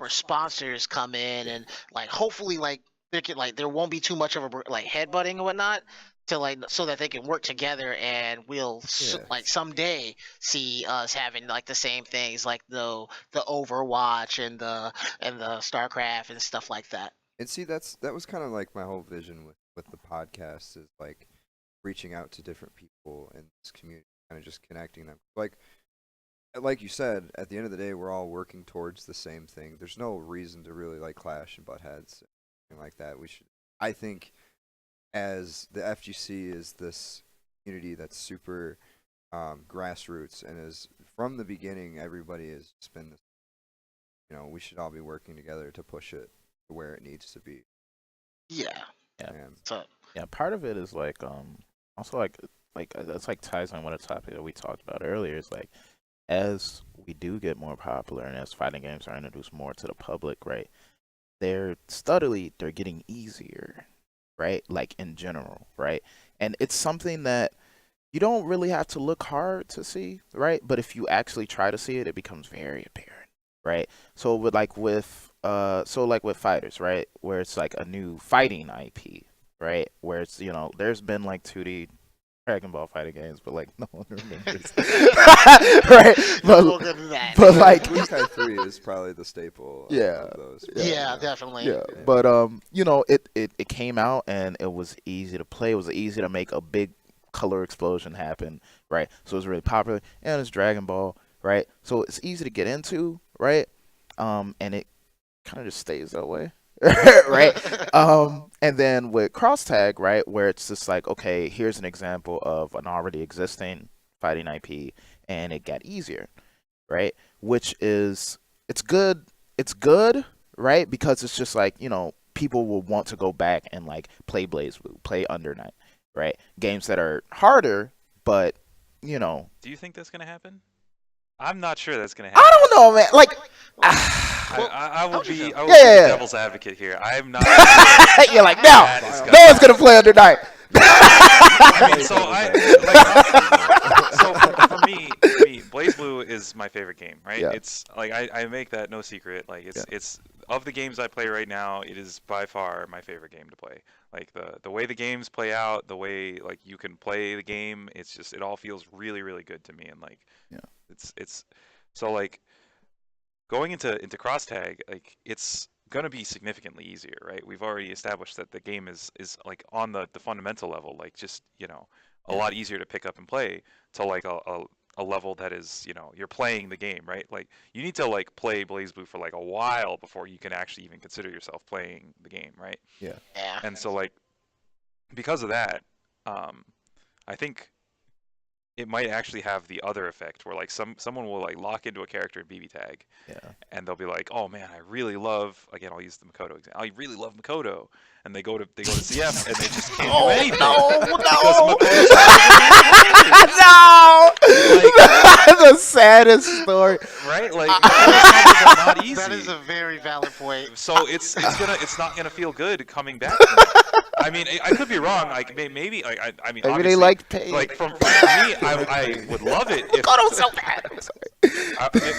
sponsors come in, and like hopefully like there won't be too much of a like headbutting and whatnot, to like so that they can work together, and we'll
Yeah.
like someday see us having like the same things like the Overwatch and the StarCraft and stuff like that.
And see, that was kind of like my whole vision with the podcast, is like reaching out to different people in this community, kind of just connecting them. Like you said, at the end of the day, we're all working towards the same thing. There's no reason to really like clash and butt heads, anything like that. I think, as the FGC is this community that's super grassroots, and is from the beginning, everybody has just been this. You know, we should all be working together to push it to where it needs to be.
Yeah.
Yeah.
And
Yeah, part of it is like also like that's like ties on what a topic that we talked about earlier. Is like, as we do get more popular and as fighting games are introduced more to the public, right? They're getting easier, right? Like in general, right? And it's something that you don't really have to look hard to see, right? But if you actually try to see it, it becomes very apparent, right? So with fighters, right? Where it's like a new fighting IP, right? Where it's, there's been like 2D Dragon Ball fighting games, but like no one remembers. Right?
We'll go to that.
But like
Budokai 3 is probably the staple
Yeah.
of those.
Yeah, definitely.
yeah,
Yeah.
but it came out and it was easy to play. It was easy to make a big color explosion happen, right? So it was really popular, and it's Dragon Ball, right? So it's easy to get into, right? And it kind of just stays that way. Right. And then with cross tag, right, where it's just like, okay, here's an example of an already existing fighting IP, and it got easier, right? Which is, it's good, right? Because it's just like, people will want to go back and like play BlazBlue, play Under Night, right? Games that are harder, but
Do you think that's gonna happen? I'm not sure that's gonna happen.
I don't know, man. Like,
I will be
Yeah.
the devil's advocate here. I'm not.
you're like, no,
That is
no one's
gonna
gonna play Under Night.
I mean, for me, Blaze Blue is my favorite game, right?
Yeah.
It's like I make that no secret. Like it's of the games I play right now, it is by far my favorite game to play. Like the way the games play out, the way like you can play the game, it's just it all feels really really good to me, and like
Yeah.
it's so like going into cross tag, like it's gonna be significantly easier, right? We've already established that the game is like on the fundamental level, like just a lot easier to pick up and play to like a level that is you're playing the game, right? Like you need to like play Blaze Blue for like a while before you can actually even consider yourself playing the game, right?
Yeah.
Yeah.
And so like because of that, I think it might actually have the other effect where like someone will like lock into a character in BB tag
Yeah.
and they'll be like, "Oh man, I really love." Again, I'll use the Makoto example. I really love Makoto, and they go to CF and they just can't do anything.
No.
Because
No. The saddest story.
right? Like combos are not easy.
That is a very valid point.
So it's not gonna feel good coming back. From it. I mean, I could be wrong. Like maybe like I mean
Maybe
obviously,
they like pain.
like for me, I would love it if
Makoto's so bad. I'm sorry.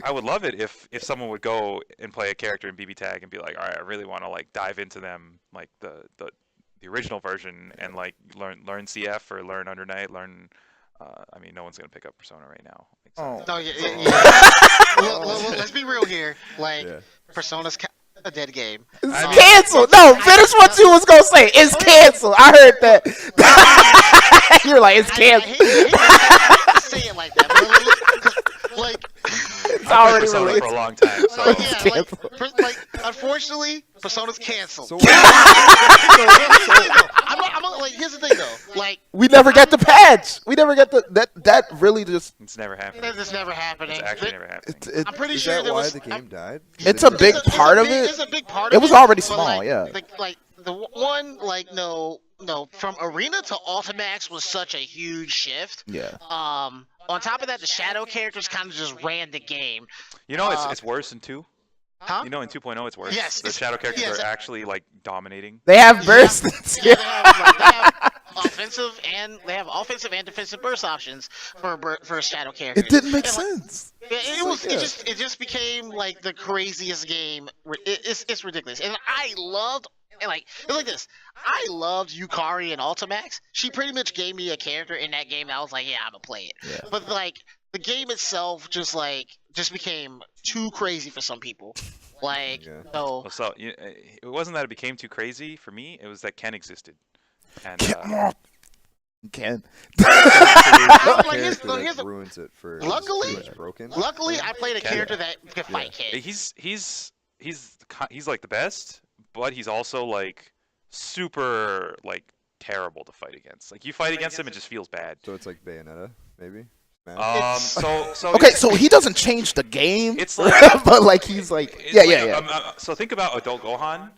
I would love it if someone would go and play a character in BB Tag and be like, all right, I really want to like dive into them like the original version and like learn CF or learn Under Night, learn. I mean, no one's gonna pick up Persona right now. Like,
Oh.
No, yeah. Let's be real here. Like,
Yeah.
Persona's a dead game.
It's canceled. No, finish what you was gonna say. It's canceled. I heard that. You're like, it's
I
canceled.
hate to say it like that, but like,
It's
I've played
already
Persona
released.
for a long time, so
like,
It's
yeah,
canceled.
like, unfortunately, Persona's canceled.
So,
Like, here's the thing though. Like,
We never got the patch. We never got the that really just.
it's never happening.
this never happening.
It's actually never happening.
I'm pretty
is
sure
that
there
why
was.
the game died?
It's a big part of it.
It's a big part
It
of it.
was already
but,
small,
like,
yeah.
Like the one, like no, from Arena to Ultimax was such a huge shift.
Yeah.
On top of that, the shadow characters kind of just ran the game.
You know, it's worse in 2.
Huh?
You know, in 2.0, it's worse.
Yes,
The
it's-
shadow characters
yes.
are actually like dominating.
They have bursts.
Yeah, they have offensive and defensive burst options for shadow characters.
It didn't make
And, like,
sense.
it just became like the craziest game. It's ridiculous, and I loved. And like it's like this. I loved Yukari in Ultimax. She pretty much gave me a character in that game that I was like, yeah, I'm gonna play it.
Yeah.
But like the game itself just became too crazy for some people. Like
Yeah.
so.
Well, so it wasn't that it became too crazy for me. It was that Ken existed. And
Ken.
Like, here's
Character
the-
that ruins it for
Luckily-
too much broken.
Luckily, I played a
Ken.
character that could fight Kid.
he's like the best, but he's also like super like terrible to fight against. Like you fight against him, it just feels bad.
So it's like Bayonetta, maybe. Smash?
So
Okay, so he doesn't change the game.
It's like-
but like he's like,
it's
yeah,
like,
yeah, yeah.
So think about Adult Gohan.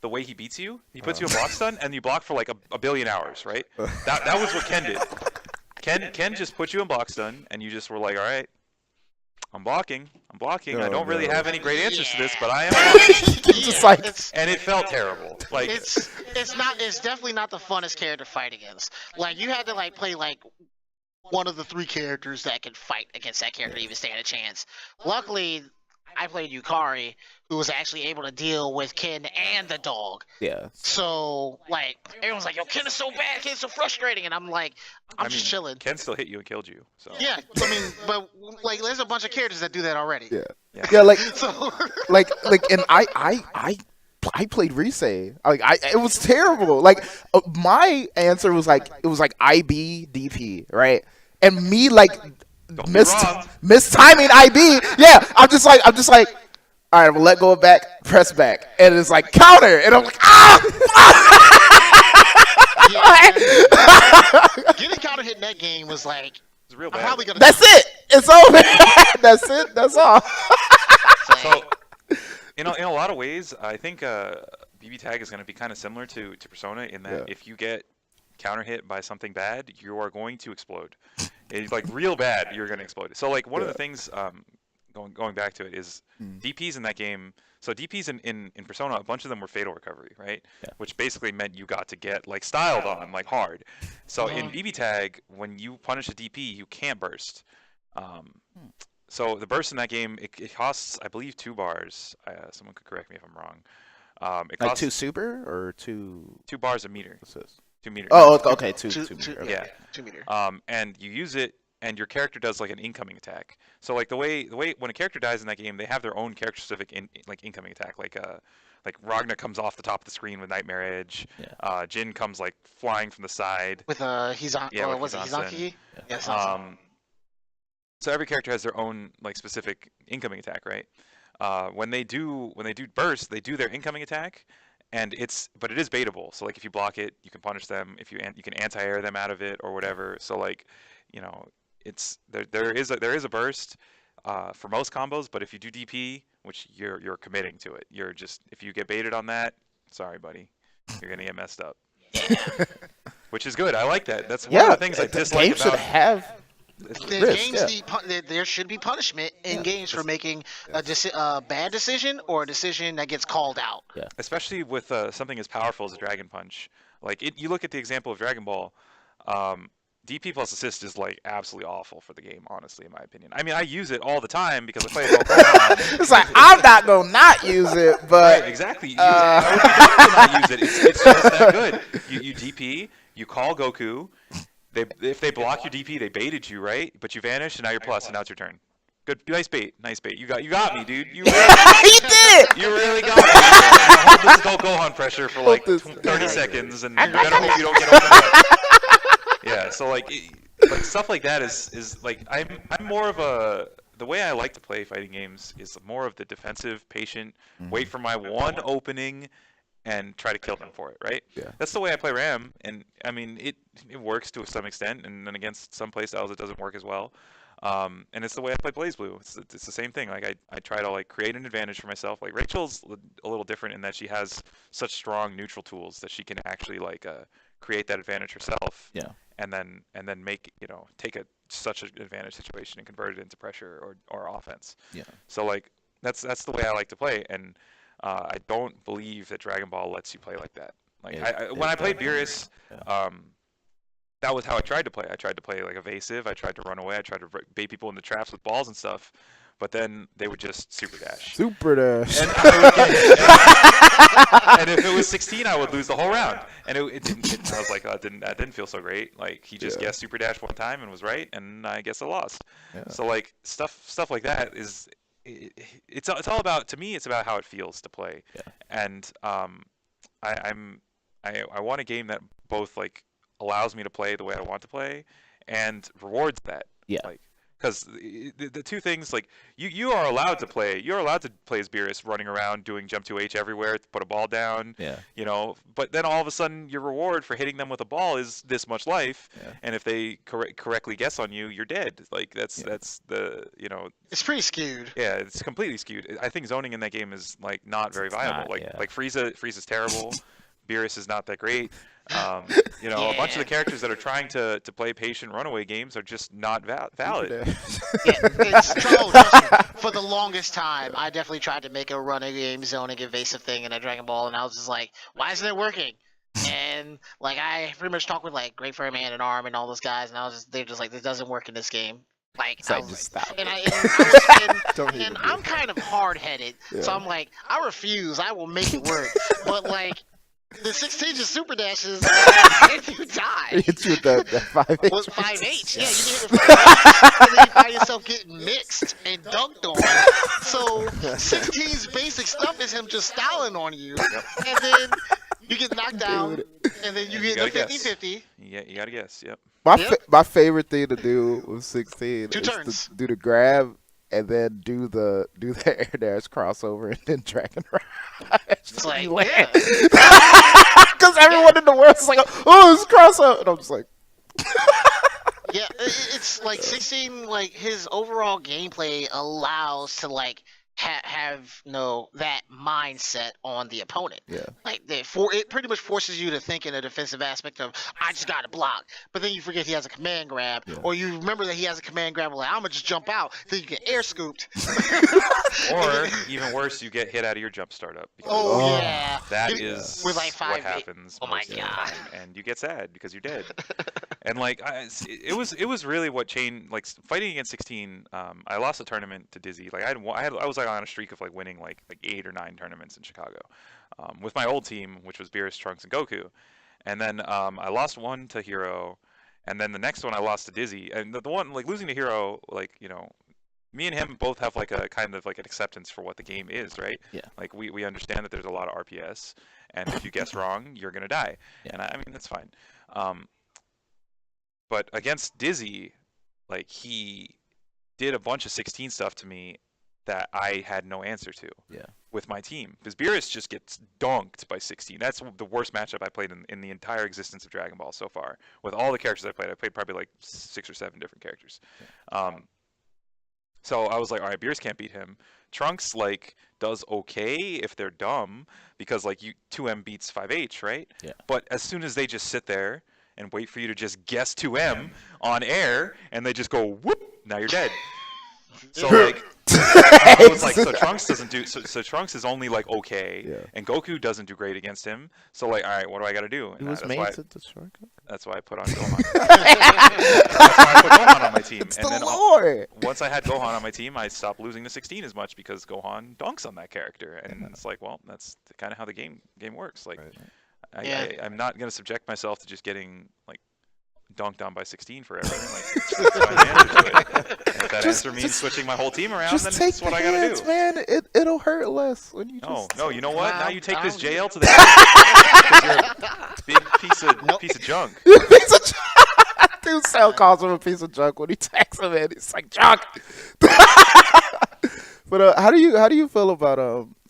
The way he beats you, he puts you in block stun, and you block for like a billion hours, right? That was what Ken did. Ken just put you in block stun, and you just were like, all right, I'm blocking. I
No,
don't really
no.
have any great answers to this, but I am.
Just like-
And it felt terrible. Like
It's definitely not the funnest character to fight against. Like you had to like play like one of the 3 characters that could fight against that character to even stand a chance. Luckily, I played Yukari, who was actually able to deal with Ken and the dog.
Yeah.
So like everyone's like, "Yo, Ken is so bad, Ken's so frustrating," and I'm like, I'm just chilling.
Ken still hit you and killed you. So
Yeah, I mean, but like, there's a bunch of characters that do that already.
Yeah. Yeah, like
So
like and I played Risei. Like it was terrible. Like my answer was like it was like IB DP, right? And me like
Don't be wrong.
mistiming IB. Yeah, I'm just like all right, we'll let go of back, press back, and it's like counter, and I'm like
yeah, getting counter hit in that game was like,
it's real
I'm
bad.
probably gonna.
That's it. It's over. That's it. That's all.
So, in a lot of ways, I think BB Tag is going to be kind of similar to Persona in that
Yeah.
if you get counter hit by something bad, you are going to explode. It's like real bad, you're going to explode. So like one of the things going back to it is DPs in that game. So DPs in Persona, a bunch of them were fatal recovery, right?
Yeah.
Which basically meant you got to get like styled on like hard. So in BB tag, when you punish a DP, you can't burst. So the burst in that game, it costs, I believe, 2 bars. Someone could correct me if I'm wrong. It
Like
costs
2 super or 2?
2 bars a meter.
What's this?
2 meters.
Oh, okay, 2 meter. Okay.
Yeah.
2 meter.
And you use it, and your character does like an incoming attack. So like the way when a character dies in that game, they have their own character specific incoming attack. Like Ragna comes off the top of the screen with Nightmare Edge.
Yeah.
Jin comes like flying from the side.
With he's on.
Yeah, with
Was it
Hizansen.
Hizanki?
Yeah.
Yes.
So every character has their own like specific incoming attack, right? When they do burst, they do their incoming attack, and but it is baitable. So like if you block it, you can punish them. If you can anti-air them out of it or whatever. So like, it's there is a burst for most combos, but if you do DP, which you're committing to it, if you get baited on that, sorry buddy, you're gonna get messed up. Which is good. I like that. That's one of the things I dislike
Games should
about.
have.
There should be punishment in games for making a bad decision or a decision that gets called out.
Yeah.
Especially with something as powerful as a Dragon Punch. Like you look at the example of Dragon Ball, DP plus assist is like absolutely awful for the game, honestly, in my opinion. I mean, I use it all the time because I play it all the time.
It's like I'm not gonna not use it, but
right, exactly. I would be dumb to not use it. It's just that good. You DP, you call Goku. If they block your DP, they baited you, right? But you vanish, and now you're plus, and now it's your turn. Good, nice bait. You got me, dude. You really,
you did it.
You really got me. Hold this adult Gohan pressure for like 30 seconds, and you better hope you don't get opened up. Yeah, so like stuff like that is like I'm more of the way I like to play fighting games is more of the defensive, patient, wait for my one opening, and try to kill them for it, right?
Yeah.
That's the way I play RAM, and I mean it works to some extent, and then against some playstyles it doesn't work as well. And it's the way I play BlazBlue. It's the same thing. Like I try to like create an advantage for myself. Like Rachel's a little different in that she has such strong neutral tools that she can actually like create that advantage herself.
Yeah.
And then make take such an advantage situation and convert it into pressure or offense.
Yeah.
So like that's the way I like to play, and I don't believe that Dragon Ball lets you play like that. Like when I played Beerus, that was how I tried to play. I tried to play like evasive. I tried to run away. I tried to bait people into traps with balls and stuff. But then they would just super dash.
Super dash.
And I would get it. And if it was 16, I would lose the whole round. And it didn't. I was like, that didn't feel so great. Like he just guessed super dash one time and was right, and I guess I lost. Yeah. So like stuff like that is. It's all about, to me, it's about how it feels to play. Yeah. And I want a game that both like allows me to play the way I want to play and rewards that.
Yeah.
Like, because the two things, like you're allowed to play as Beerus, running around doing jump 2H everywhere, put a ball down. Yeah. But then all of a sudden your reward for hitting them with a ball is this much life, and if they correctly guess on you, you're dead. Like that's the
It's pretty skewed.
Yeah, it's completely skewed. I think zoning in that game is like not very viable. Like Frieza's terrible. Beerus is not that great. A bunch of the characters that are trying to play patient runaway games are just not valid.
For the longest time, I definitely tried to make a running game zoning evasive thing in a Dragon Ball, and I was just like, why isn't it working? And like I pretty much talked with like Great Furry Man and Arm and all those guys, and they're just like, this doesn't work in this game. Like,
stop.
And I'm kind of hard-headed, so I'm like, I refuse. I will make it work. But like, the 16 just super dashes, and you die.
Hits you with that 5H.
Was 5H? Yeah, you hit with 5H, and then you find yourself getting mixed and dunked on. So 16's basic stuff is him just styling on you, and then you get knocked down, and then you get the 50-50.
You gotta guess. Yep.
My favorite thing to do with 16
Two
is
turns.
to do the grab and then do the air dash crossover and then Dragon Ride.
It's like,
because everyone in the world is like, oh, it's crossover, and I'm just like,
yeah, it's like 16. Like his overall gameplay allows to like have have that mindset on the opponent.
Yeah.
Like it pretty much forces you to think in a defensive aspect of I just got to block, but then you forget he has a command grab,
Yeah.
or you remember that he has a command grab, like I'm gonna just jump out, then you get air scooped.
Or even worse, you get hit out of your jump startup.
Oh
Oh,
yeah,
That
It-
is
with like
what
5-8.
happens
Oh my
most of the
God.
time, and you get sad because you're dead. And like it was really what changed. Like fighting against 16, I lost a tournament to Dizzy. Like I was like on a streak of like winning like 8 or 9 tournaments in Chicago, with my old team, which was Beerus, Trunks, and Goku. And then I lost one to Hero, and then the next one I lost to Dizzy. And the one like losing to Hero, like me and him both have like a kind of like an acceptance for what the game is, right?
Yeah.
Like we understand that there's a lot of RPS, and if you guess wrong, you're gonna die.
Yeah.
And I mean that's fine. But against Dizzy, like he did a bunch of 16 stuff to me that I had no answer to.
Yeah.
With my team, because Beerus just gets dunked by 16. That's the worst matchup I played in the entire existence of Dragon Ball so far. With all the characters I played probably like 6 or 7 different characters. So I was like, all right, Beerus can't beat him. Trunks like does okay if they're dumb because like 2M beats 5H, right?
Yeah.
But as soon as they just sit there and wait for you to just guess 2M on air and they just go whoop, now you're dead. So like I was like, so Trunks doesn't do so Trunks is only like okay,
Yeah.
and Goku doesn't do great against him. So like, all right, what do I got to do?
He
And
was
that's
made
why
to destroy Goku.
that's why I put on Gohan. That's why I put Gohan on my team.
It's
And
the
then
lore.
once I had Gohan on my team, I stopped losing to 16 as much because Gohan dunks on that character, and it's like, well, that's kind of how the game works. Like,
Right.
I'm not gonna subject myself to just getting like dunked on by 16 forever. Like, find an answer to it. And if that answer means switching my whole team around,
Just
then
take
it's what
the
I gotta
hands,
do.
man. It'll hurt less when you
No,
just.
no, you know what? Now you take this
Wow.
JL to the head because you're a big piece of junk.
Piece of junk. Dude, Cell calls him a piece of junk when he texts him, and he's like junk. But how do you feel about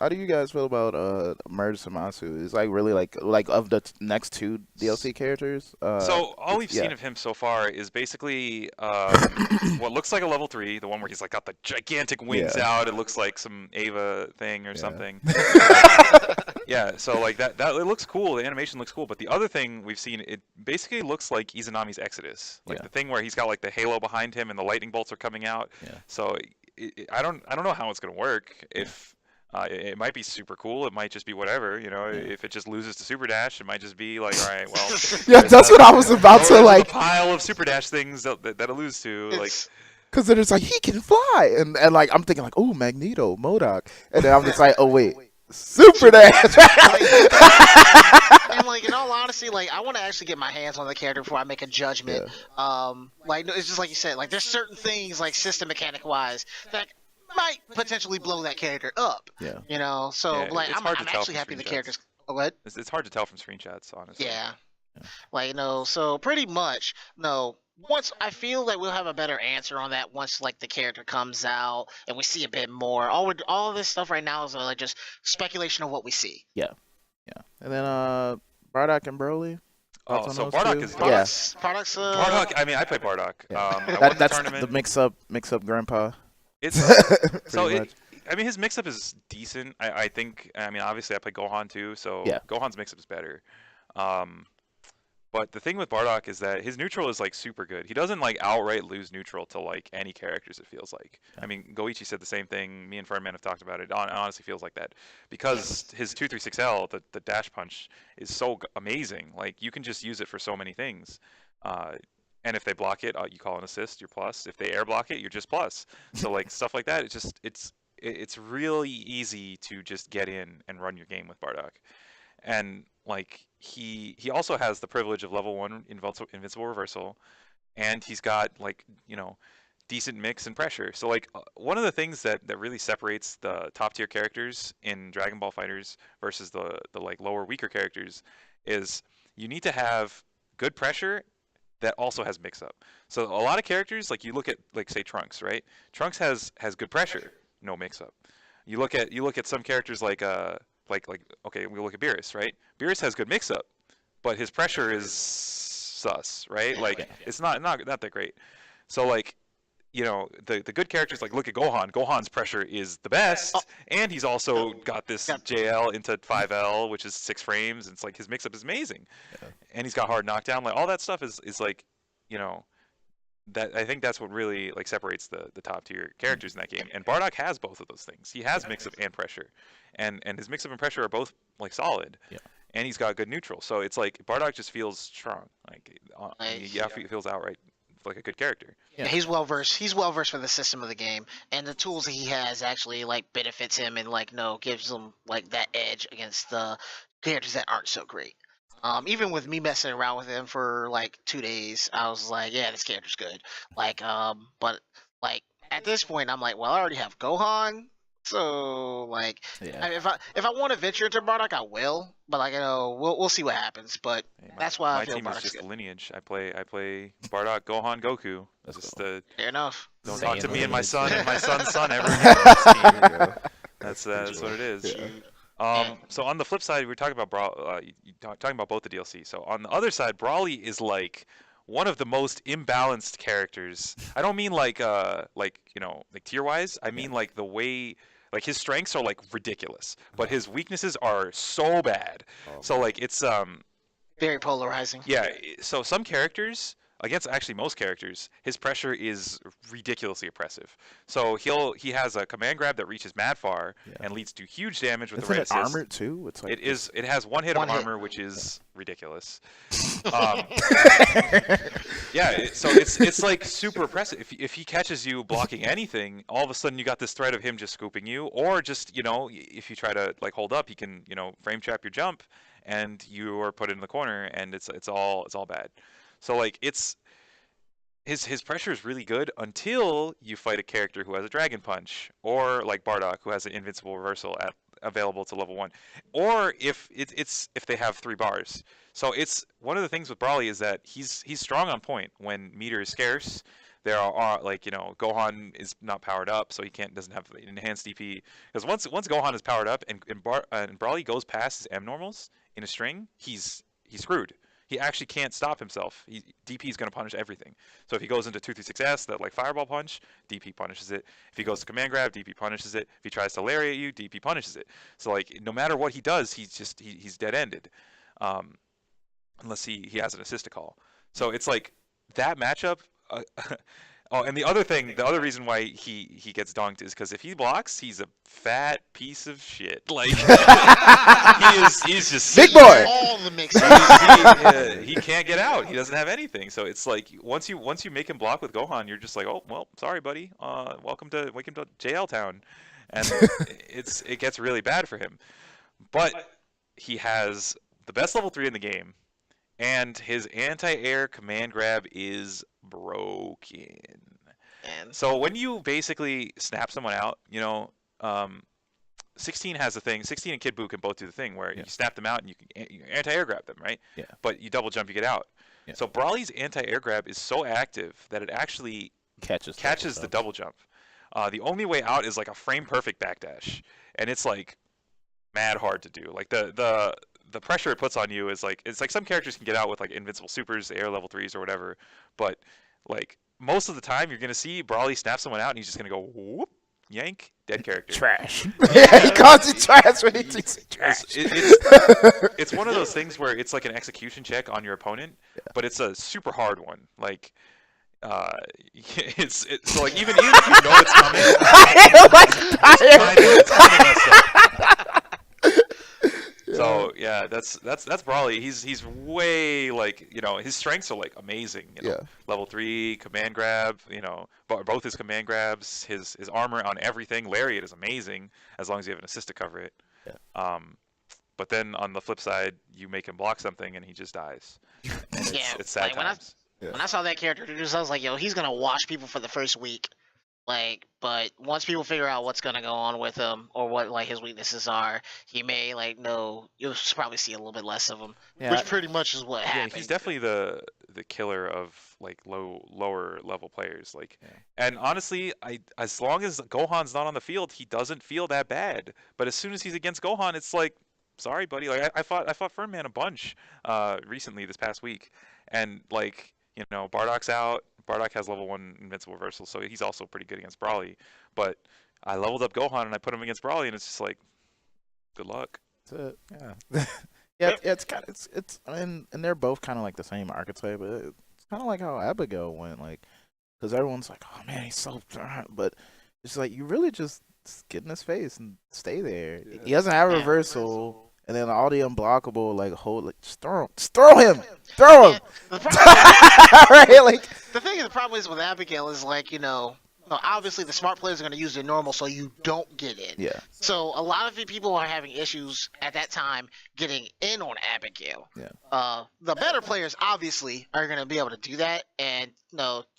how do you guys feel about Merge Samasu? Is like really like of the next 2 DLC characters.
So all we've
yeah.
seen of him so far is basically what looks like a level 3, the one where he's like got the gigantic wings
Yeah.
out. It looks like some Ava thing or
Yeah.
something. Yeah, so like that it looks cool. The animation looks cool, but the other thing we've seen, it basically looks like Izanami's Exodus, like
Yeah.
the thing where he's got like the halo behind him and the lightning bolts are coming out.
Yeah.
So I don't know how it's gonna work. If it might be super cool. It might just be whatever, If it just loses to Super Dash, it might just be like, all right, well.
Yeah, that's what I was about to
there's
like.
a pile of Super Dash things that it lose to, like.
Because then it's like he can fly, and like I'm thinking like, oh, Magneto, MODOK, and then I'm just like, oh wait, Super Dash.
And like in all honesty, like I want to actually get my hands on the character before I make a judgment. Like it's just like you said, like there's certain things like system mechanic wise that might potentially blow that character up.
Yeah.
So
Yeah,
like
it's
I'm
hard to tell
actually
from
happy the
screenshots.
character's what?
It's hard to tell from screenshots, honestly.
Yeah. Like so pretty much once I feel that we'll have a better answer on that once like the character comes out and we see a bit more. All this stuff right now is like just speculation of what we see.
Yeah. And then Bardock and Broly.
Oh,
Thoughts on
so
those
Bardock
two?
is
Products.
Bardock. I mean, I play Bardock.
Yeah.
I won the
That's
tournament.
the mix up grandpa.
It's so
Pretty much.
I mean, his mix-up is decent. I think. I mean, obviously, I play Gohan too, so
Yeah.
Gohan's mix-up is better. But the thing with Bardock is that his neutral is like super good. He doesn't like outright lose neutral to like any characters. It feels like. I mean, Goichi said the same thing. Me and Ferdman have talked about it. It honestly feels like that because his 236L, the dash punch, is so amazing. Like you can just use it for so many things. And if they block it, you call an assist, you're plus. If they air block it, you're just plus. So like stuff like that, it's really easy to just get in and run your game with Bardock. And like he also has the privilege of level 1 invincible reversal, and he's got like decent mix and pressure. So like one of the things that really separates the top tier characters in Dragon Ball Fighters versus the like lower weaker characters is you need to have good pressure that also has mix up. So a lot of characters, like you look at like say Trunks, right? Trunks has good pressure, no mix up. You look at some characters like okay, we look at Beerus, right? Beerus has good mix up, but his pressure is sus, right? Like it's not that great. So like the good characters, like, look at Gohan. Gohan's pressure is the
Oh,
best, and he's also got this
got
JL into 5L, which is 6 frames. It's like his mix-up is amazing,
Yeah.
and he's got hard knockdown. Like, all that stuff is like, you know, that I think that's what really like separates the top tier characters in that game. And Bardock has both of those things. He has mix-up and pressure, and his mix-up and pressure are both like solid.
Yeah.
And he's got good neutral. So it's like Bardock just feels strong. Like, he feels outright like a good character.
Yeah.
he's well versed. He's well versed for the system of the game, and the tools that he has actually like benefits him and like gives him like that edge against the characters that aren't so great. Even with me messing around with him for like 2 days, I was like, yeah, this character's good. But like at this point, I'm like, well, I already have Gohan, so like,
Yeah.
if I want to venture into Bardock, I will. But like, we'll see what happens. But
Hey,
that's why I
my
feel
team is
Bardock's
just
good.
lineage. I play Bardock, Gohan, Goku.
That's
Just
cool.
Fair enough.
don't
Same
talk to me and my
lineage.
son and my son's son ever again on this team.
There you go.
That's what it is.
Yeah.
So on the flip side, we were talking about talking about both the DLC. So on the other side, Brawly is like one of the most imbalanced characters. I don't mean like tier wise. I mean like the way, like, his strengths are like ridiculous, but his weaknesses are so bad.
Oh,
So like it's
Very polarizing.
yeah. So some characters, against actually most characters, his pressure is ridiculously oppressive. So he has a command grab that reaches mad far
Yeah.
and leads to huge damage with the
Isn't
red
it
assist.
armored too? It's like
It has one hit
One
of
hit.
armor, which is ridiculous. Yeah, so it's like super oppressive. If he catches you blocking anything, all of a sudden you got this threat of him just scooping you, or just, if you try to like hold up, he can, frame trap your jump, and you are put in the corner, and it's all bad. So like his pressure is really good until you fight a character who has a dragon punch, or like Bardock, who has an invincible reversal available to level 1, or if they have 3 bars. So it's one of the things with Brawly is that he's strong on point when meter is scarce. There are like, Gohan is not powered up, so he doesn't have enhanced DP. Because once Gohan is powered up and Brawly goes past his M normals in a string, he's screwed. He actually can't stop himself. DP is going to punish everything. So if he goes into 236S, that like fireball punch, DP punishes it. If he goes to command grab, DP punishes it. If he tries to lariat you, DP punishes it. So like no matter what he does, he's dead ended, unless he has an assist to call. So it's like that matchup. Oh, and the other reason why he gets dunked is because if he blocks, he's a fat piece of shit. Like he's just
Big boy.
All the mixes.
he can't get out. He doesn't have anything. So it's like once you make him block with Gohan, you're just like, oh well, sorry, buddy. Welcome to JL Town, and it gets really bad for him. But he has the best level 3 in the game, and his anti-air command grab is broken.
And
So when you basically snap someone out, 16 has a thing. 16 and Kid Buu can both do the thing where you snap them out and you anti-air grab them, right?
Yeah.
But you double jump, you get out.
Yeah.
So Brawly's anti-air grab is so active that it actually catches the double jump. The only way out is like a frame perfect backdash, and it's like mad hard to do. Like the pressure it puts on you is like, it's like some characters can get out with like invincible supers, air level 3s or whatever, but like most of the time you're gonna see Brawly snap someone out and he's just gonna go whoop, yank, dead character.
trash. Yeah, he calls it trash when he thinks it's trash.
It's one of those things where it's like an execution check on your opponent, but it's a super hard one. Like so like even if you know it's coming, it's kind of messed up. So yeah, that's Brawly. He's way like, his strengths are like amazing. Level 3 command grab. Both his command grabs, his armor on everything. Lariat is amazing as long as you have an assist to cover it.
Yeah.
But then on the flip side, you make him block something and he just dies. And it's sad
like,
times.
when I saw that character introduced, I was like, yo, he's gonna wash people for the first week. Like, but once people figure out what's gonna go on with him or what like his weaknesses are, he may you'll probably see a little bit less of him, which pretty much is what
Yeah,
happened.
he's definitely the killer of like lower level players. Like, and honestly, as long as Gohan's not on the field, he doesn't feel that bad. But as soon as he's against Gohan, it's like, sorry, buddy. Like I fought Fernman a bunch recently this past week, and like Bardock's out, Bardock has level 1 invincible reversal, so he's also pretty good against Brawly. But I leveled up Gohan and I put him against Brawly, and it's just like, good luck.
That's it. Yeah. Yeah, it's kind of it's and they're both kind of like the same archetype, but it's kind of like how Abigail went, like, because everyone's like, oh man, he's so, but it's like you really just get in his face and stay there.
Yeah.
He doesn't have a reversal, and then all the unblockable, like, hold, like, just throw him, throw him.
The problem,
Right, like,
the problem is with Abigail is like, obviously the smart players are going to use their normal so you don't get in.
yeah,
So a lot of the people are having issues at that time getting in on Abigail.
yeah,
The better players obviously are going to be able to do that and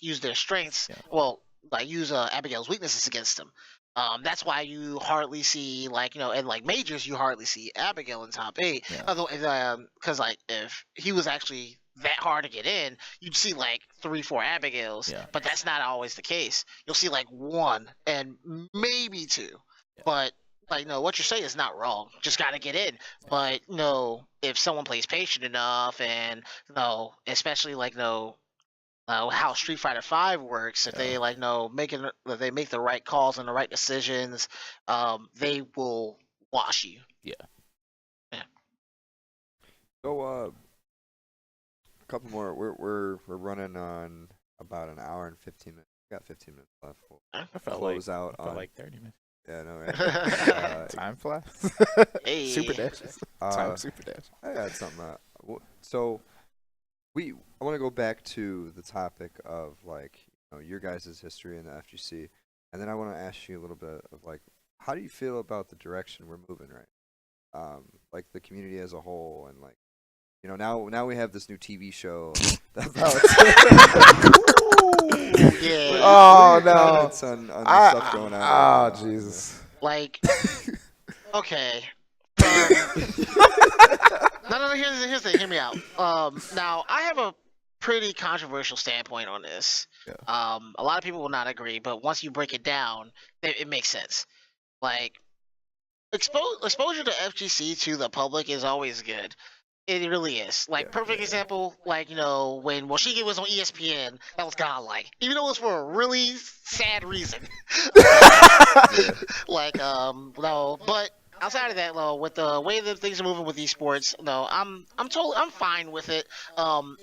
use their strengths.
Yeah.
Well, like use Abigail's weaknesses against them. That's why you hardly see in like majors you hardly see Abigail in top 8.
Yeah.
Although because like if he was actually that hard to get in, you'd see like 3-4 Abigails.
Yeah.
But that's not always the case. You'll see like 1 and maybe 2.
Yeah.
But like what you're saying is not wrong. Just gotta get in. But if someone plays patient enough and especially like how Street Fighter V works, if they they make the right calls and the right decisions, they will wash you.
yeah.
So a couple more. We're running on about an hour and 15 minutes. We got 15 minutes left. We'll
I felt
close
like
out
I felt
on.
like 30 minutes.
Yeah, no, right.
Time flies.
Hey.
Super dashes. Time super dash.
I had something. So I want to go back to the topic of like your guys' history in the FGC, and then I want to ask you a little bit of like how do you feel about the direction we're moving right? Like the community as a whole, and like now we have this new TV show about.
Yeah.
Oh,
What are your
no.
comments on the stuff going on? right now?
Jesus.
Like, okay. No. Here's the hear me out. Now I have a pretty controversial standpoint on this.
Yeah.
A lot of people will not agree, but once you break it down, it makes sense. Like, exposure to FGC to the public is always good. It really is. Like,
Yeah,
perfect example, like, when Moshige was on ESPN, that was godlike. Even though it was for a really sad reason. Like, no, but outside of that, though, with the way that things are moving with esports, no, I'm fine with it.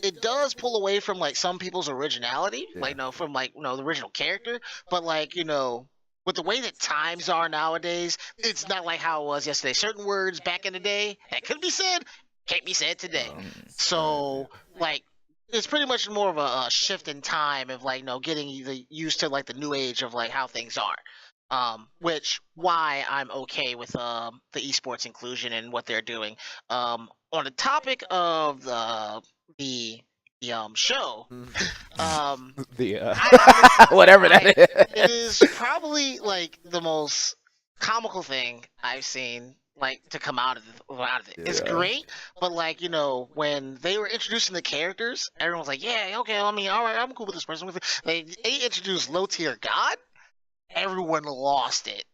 It does pull away from, like, some people's originality,
Yeah.
like, from, like, the original character, but, like, with the way that times are nowadays, it's not like how it was yesterday. Certain words back in the day that could be said can't be said today. So, like, it's pretty much more of a shift in time of like, getting used to like the new age of like how things are. Which why I'm okay with the esports inclusion and what they're doing. On the topic of the show,
The
I
whatever that is.
it is probably like the most comical thing I've seen like to come out of it. It's
Yeah.
great, but like when they were introducing the characters, everyone was like, "Yeah, okay, I mean, all right, I'm cool with this person." They introduced low tier god, everyone lost it.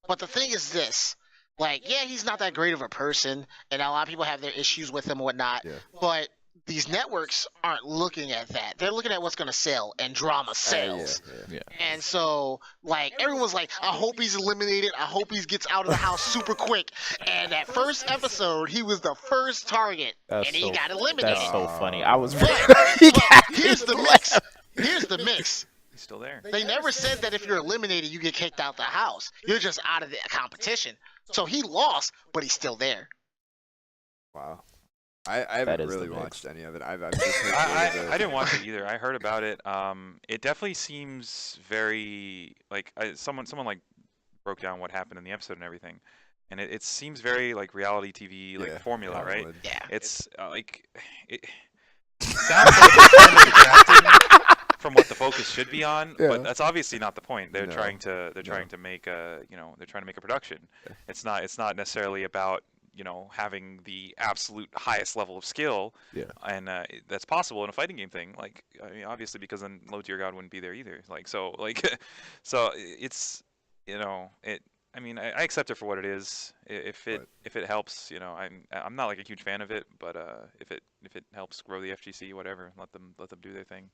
But the thing is this. Like, yeah, he's not that great of a person, and a lot of people have their issues with him and whatnot.
Yeah.
But these networks aren't looking at that. They're looking at what's going to sell, and drama sells.
Yeah.
And so, like, everyone's like, I hope he's eliminated. I hope he gets out of the house super quick. And that first episode, he was the first target,
That's
and he
so-
got eliminated.
That's so funny. I was.
But here's the mix. Here's the mix.
He's still there.
They never said that if you're eliminated, you get kicked out the house. You're just out of the competition. So he lost, but he's still there.
Wow. I haven't
is the
really
mix.
watched any of it. I've just heard
I didn't watch it either. I heard about it. It definitely seems very like someone like broke down what happened in the episode and everything, and it seems very like reality TV like formula, right?
Hollywood.
Yeah.
It's like it sounds like it's kind of detracting from what the focus should be on,
Yeah.
but that's obviously not the point. They're
No.
trying to make a production. It's not necessarily about having the absolute highest level of skill,
Yeah.
and that's possible in a fighting game thing. Like, I mean, obviously, because then low tier god wouldn't be there either. Like, so it's it. I mean, I accept it for what it is. If it helps, I'm not like a huge fan of it, but if it helps grow the FGC, whatever, let them do their thing.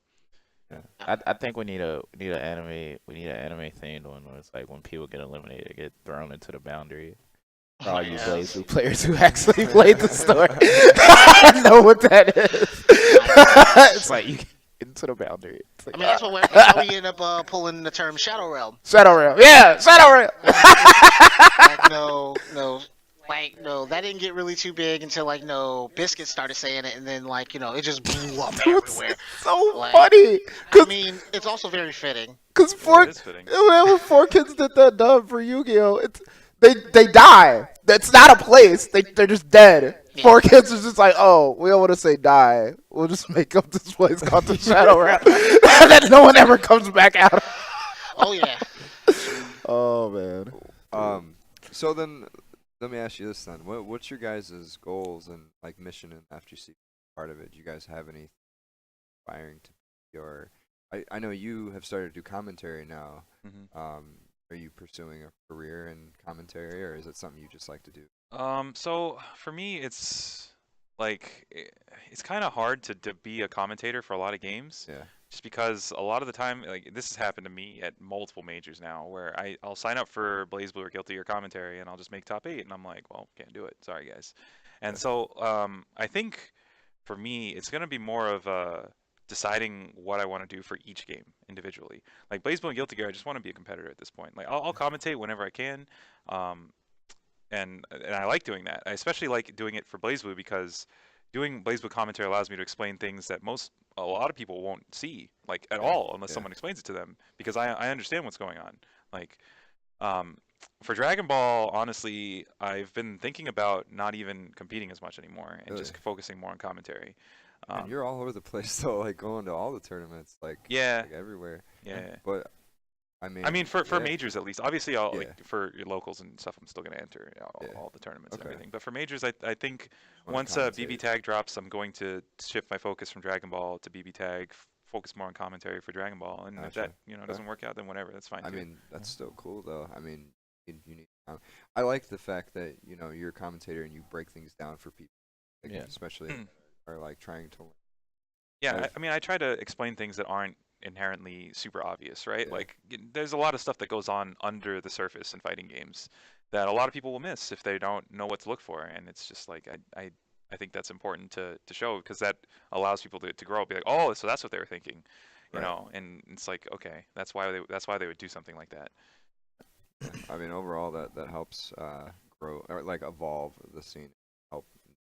Yeah. I think we need an anime themed one where it's like when people get eliminated, they get thrown into the boundary. For all you
Yeah.
BlazBlue players who actually played the story, I know what that is. It's like you get into the boundary. It's like,
I mean, that's how we end up pulling the term Shadow Realm.
Shadow Realm. Yeah, Shadow Realm.
Like no, that didn't get really too big until like no Biscuit started saying it, and then like it just blew up everywhere.
So
Like,
funny.
I mean, it's also very fitting.
Cause
Yeah, it is fitting.
whenever 4Kids did that dub for Yu-Gi-Oh, they die. That's not a place. They're just dead.
Yeah.
4Kids is just like, oh, we don't want to say die. We'll just make up this place called the Shadow Realm that no one ever comes back out of.
Oh yeah.
Oh man.
So then, let me ask you this then: what's your guys' goals and like mission in FGC part of it? Do you guys have any aspiring to your? I know you have started to do commentary now.
Hmm.
Are you pursuing a career in commentary, or is it something you just like to do?
So for me, it's like it's kind of hard to be a commentator for a lot of games,
Yeah.
just because a lot of the time, like this has happened to me at multiple majors now, where I'll sign up for BlazBlue or Guilty or commentary, and I'll just make top 8, and I'm like, well, can't do it, sorry guys. And
Yeah.
so I think for me, it's gonna be more of deciding what I want to do for each game individually. Like BlazBlue and Guilty Gear, I just want to be a competitor at this point. Like I'll commentate whenever I can. Um, and I like doing that. I especially like doing it for BlazBlue because doing BlazBlue commentary allows me to explain things that a lot of people won't see like at all unless
Yeah.
someone explains it to them because I understand what's going on. Like um, for Dragon Ball, honestly, I've been thinking about not even competing as much anymore and
Really?
just focusing more on commentary.
And you're all over the place though, like going to all the tournaments,
Yeah,
like everywhere.
yeah.
But
I mean, for
yeah,
majors at least. Obviously, I'll
yeah,
like for your locals and stuff. I'm still gonna enter
yeah.
all the tournaments and
Okay.
everything. But for majors, I think
Wanna
once BB
commentate.
Tag drops, I'm going to shift my focus from Dragon Ball to BB Tag, focus more on commentary for Dragon Ball. And if that
Gotcha. Okay.
doesn't work out, then whatever, that's fine
I
too.
mean, that's still cool though. I mean, you need. I like the fact that you're a commentator and you break things down for people, like,
Yeah.
especially if
Hmm.
are like trying to.
Yeah,
I've,
I mean, I try to explain things that aren't inherently super obvious, right?
yeah,
Like, there's a lot of stuff that goes on under the surface in fighting games that a lot of people will miss if they don't know what to look for, and it's just like I think that's important to show because that allows people to grow, be like, oh, so that's what they were thinking,
right.
and it's like, okay, that's why they would do something like that.
Yeah. I mean, overall, that helps grow or like evolve the scene, help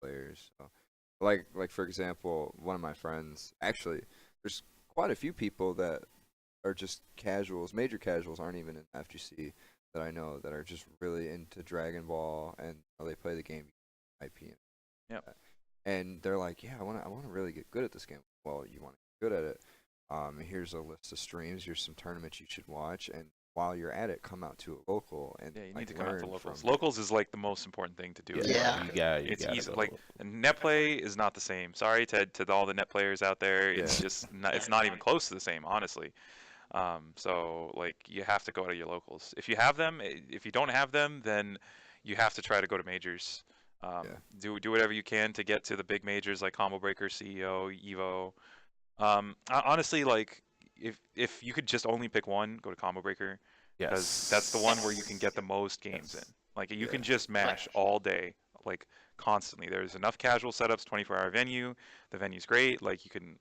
players. So, like for example, one of my friends actually, there's quite a few people that are just casuals, major casuals, aren't even in FGC that I know that are just really into Dragon Ball and they play the game IP.
Yep.
And they're like, yeah, I wanna really get good at this game. Well, you want to get good at it. Here's a list of streams. Here's some tournaments you should watch, and while you're at it, come out to a local and
Yeah, you
like
need to come out to
learn
locals.
from.
Locals is like the most important thing to do.
Yeah.
As
Yeah.
well.
You
It's
gotta
easy.
go.
Like net play is not the same. Sorry to all the net players out there. It's
Yeah.
just not, it's not even close to the same, honestly. So like you have to go to your locals. If you have them, if you don't have them, then you have to try to go to majors.
Yeah.
Do whatever you can to get to the big majors like Combo Breaker, CEO, Evo. Honestly, like if you could just only pick one, go to Combo Breaker because that's the one where you can get the most games in.
Yes.
Like you
Yeah.
can just mash all day, like constantly. There's enough casual setups, 24-hour venue. The venue's great. Like you can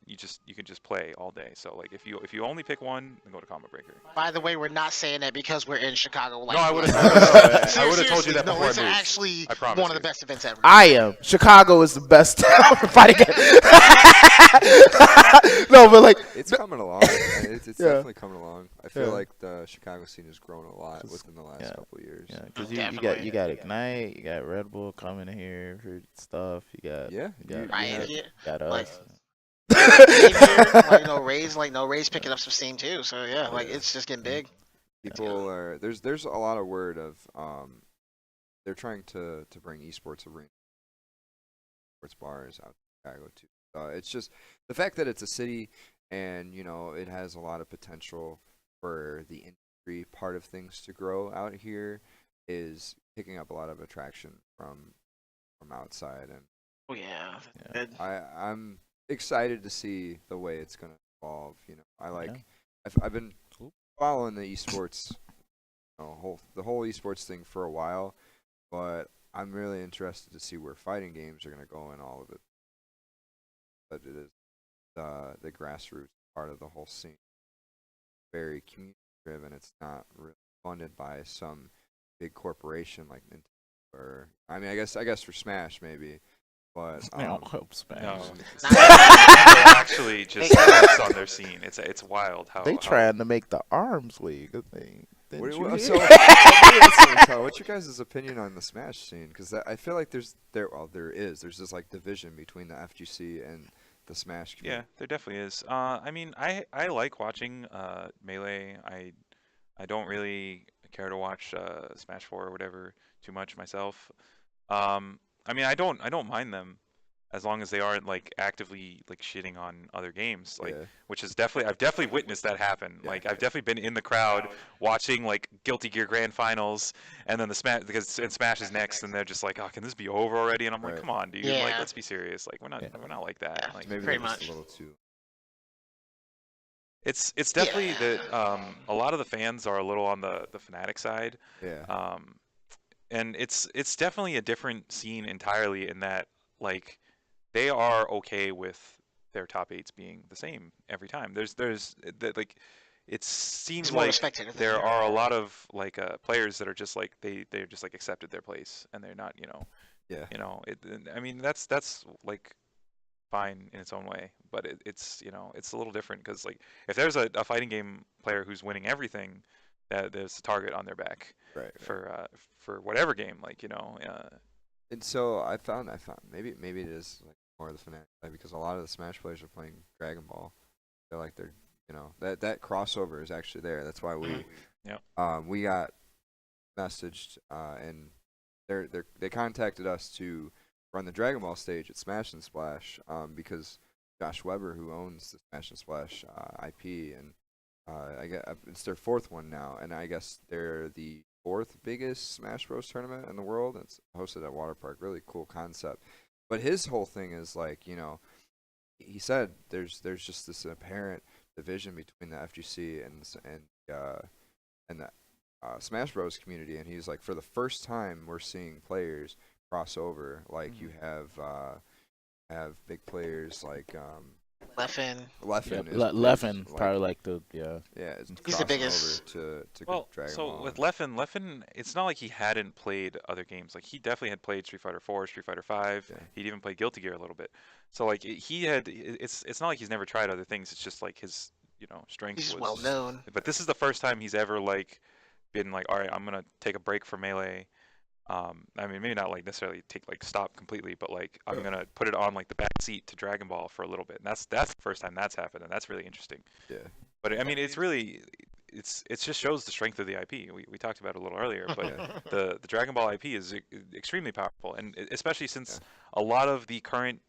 just play all day. So like if you only pick one, then go to Combo Breaker.
By the way, we're not saying that because we're in Chicago. Like,
No, I would have
have
I would have told you
seriously,
that
no,
before
it's
I moved.
actually
I promise
one of the
you.
best events ever.
I am. Chicago is the best town for fighting games. No, but like,
It's coming along. It's
Yeah.
definitely coming along. I feel
Yeah.
like the Chicago scene has grown a lot within the last
yeah.
couple of years.
yeah, because
Definitely.
you got Ignite, you got Red Bull coming here for stuff. You got
Yeah,
you got,
Right
have-
here.
got
Like,
us.
Same here, Ray's picking up some steam too. So yeah, like
Yeah.
it's just getting big.
people are there's a lot of word of they're trying to bring esports arena sports bars out to Chicago too. It's just the fact that it's a city and it has a lot of potential for the industry part of things to grow out here is picking up a lot of attraction from outside and
Oh yeah.
Yeah.
Good.
I'm excited to see the way it's gonna evolve. You know,
Yeah.
I've been following the esports, the whole esports thing for a while, but I'm really interested to see where fighting games are going to go in all of it. But it is the grassroots part of the whole scene, very community driven. It's not really funded by some big corporation like Nintendo. Or I mean, I guess for Smash maybe, but
I don't hope Smash.
No,
Nah,
Nintendo actually just flips on their scene. It's wild how
They trying to make the Arms League a thing. Didn't you hear?
so what's your guys' opinion on the Smash scene? Because I feel like there's this like division between the FGC and the Smash
Yeah,
community.
there definitely is. I mean, I like watching Melee. I don't really care to watch Smash 4 or whatever too much myself. I mean, I don't mind them as long as they aren't like actively like shitting on other games, like
Yeah,
which is definitely I've definitely witnessed that happen.
Yeah.
Like I've definitely been in the crowd watching like Guilty Gear Grand Finals, and then the Smash is next, and they're just like, oh, can this be over already? And I'm like,
Right.
come on, dude, like
Yeah.
let's be serious. Like
Yeah.
we're not like that.
Yeah.
Like
maybe
Pretty
they're just
much.
a little too.
it's definitely
Yeah.
that a lot of the fans are a little on the fanatic side.
Yeah,
Um, and it's definitely a different scene entirely in that like they are okay with their top eights being the same every time. Like it seems
It's more
like
respected. I think.
there are a lot of like players that are just like they're just like accepted their place and they're not
yeah,
I mean that's like fine in its own way, but it's it's a little different because like if there's a fighting game player who's winning everything, that there's a target on their back
right.
for whatever game, like
And so I found maybe it is like more of the fanatic side because a lot of the Smash players are playing Dragon Ball. They're that crossover is actually there. That's why
Yep.
we got messaged and they contacted us to run the Dragon Ball stage at Smash and Splash because Josh Weber, who owns the Smash and Splash IP, and I guess it's their fourth one now, and I guess they're the fourth biggest Smash Bros tournament in the world. It's hosted at Water Park. Really cool concept. But his whole thing is like, he said there's just this apparent division between the FGC and the Smash Bros community, and he's like, for the first time, we're seeing players cross over. Like you have big players like
Leffen.
Leffen.
Yeah,
is
Leffen
like,
probably like the yeah.
it's
He's the
crossing
biggest.
over to
Well,
Dragon
so
Ball.
with Leffen, it's not like he hadn't played other games. Like he definitely had played Street Fighter 4, Street Fighter 5.
Yeah.
He'd even played Guilty Gear a little bit. So like he had, it's not like he's never tried other things. It's just like his, strength
He's
was.
well known.
But this is the first time he's ever like been like, all right, I'm gonna take a break from Melee. I mean, maybe not like necessarily stop completely, but like I'm gonna put it on like the back seat to Dragon Ball for a little bit. And that's the first time that's happened, and that's really interesting.
Yeah.
But I mean, it's really, it just shows the strength of the IP. We talked about it a little earlier, but the Dragon Ball IP is extremely powerful, and especially since a lot of the current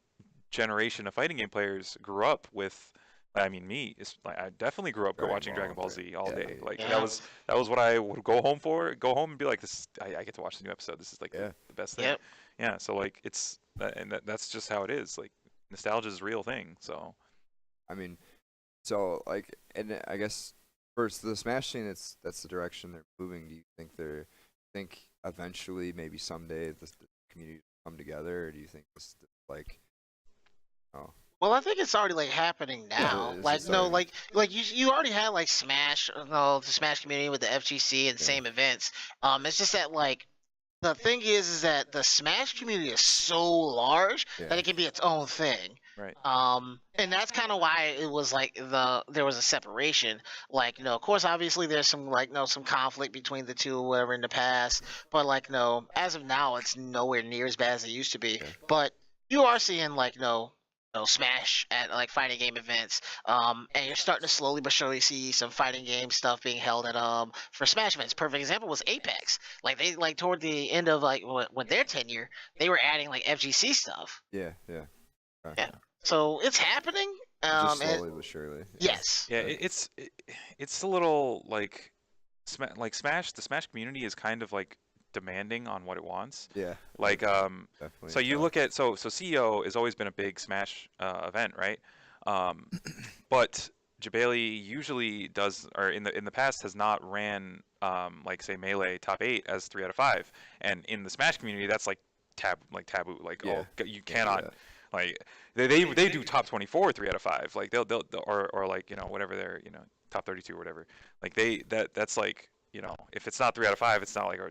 generation of fighting game players grew up with. I mean, I definitely grew up watching Dragon Ball Z all day. Like
Yeah.
that was what I would go home and be like, this. I get to watch the new episode. This is like the best thing.
Yep.
Yeah. So like that's just how it is. Like nostalgia is a real thing. So.
I mean, so like, and I guess first the Smash scene, that's the direction they're moving. Do you think eventually, maybe someday, the community will come together, or do you think this like, oh,
Well, I think it's already like happening now.
it's
Like
just
no,
starting.
like you already had like Smash, the Smash community with the FGC and same events. It's just that like the thing is that the Smash community is so large that it can be its own thing.
Right.
And that's kind of why it was like there was a separation. Like, of course, obviously there's some like some conflict between the two or whatever in the past, but like as of now, it's nowhere near as bad as it used to be.
Yeah.
But you are seeing like Smash at like fighting game events, and you're starting to slowly but surely see some fighting game stuff being held at for Smash events. Perfect example was Apex. Like they like toward the end of like when their tenure, they were adding like FGC stuff.
Yeah.
Yeah. So it's happening.
Just
And
slowly but surely.
yes.
Yeah, it's a little like Smash. The Smash community is kind of like demanding on what it wants.
Yeah.
Like
Definitely.
so you look at CEO has always been a big Smash event, right? But Jabali usually does, or in the past has not ran like say Melee top 8 as 3 out of 5, and in the Smash community that's like taboo, like
Yeah.
you
Can't do
cannot,
that.
like they do top 24 3 out of 5, like they'll or like whatever they're top 32 or whatever, like that's like if it's not 3 out of 5, it's not like a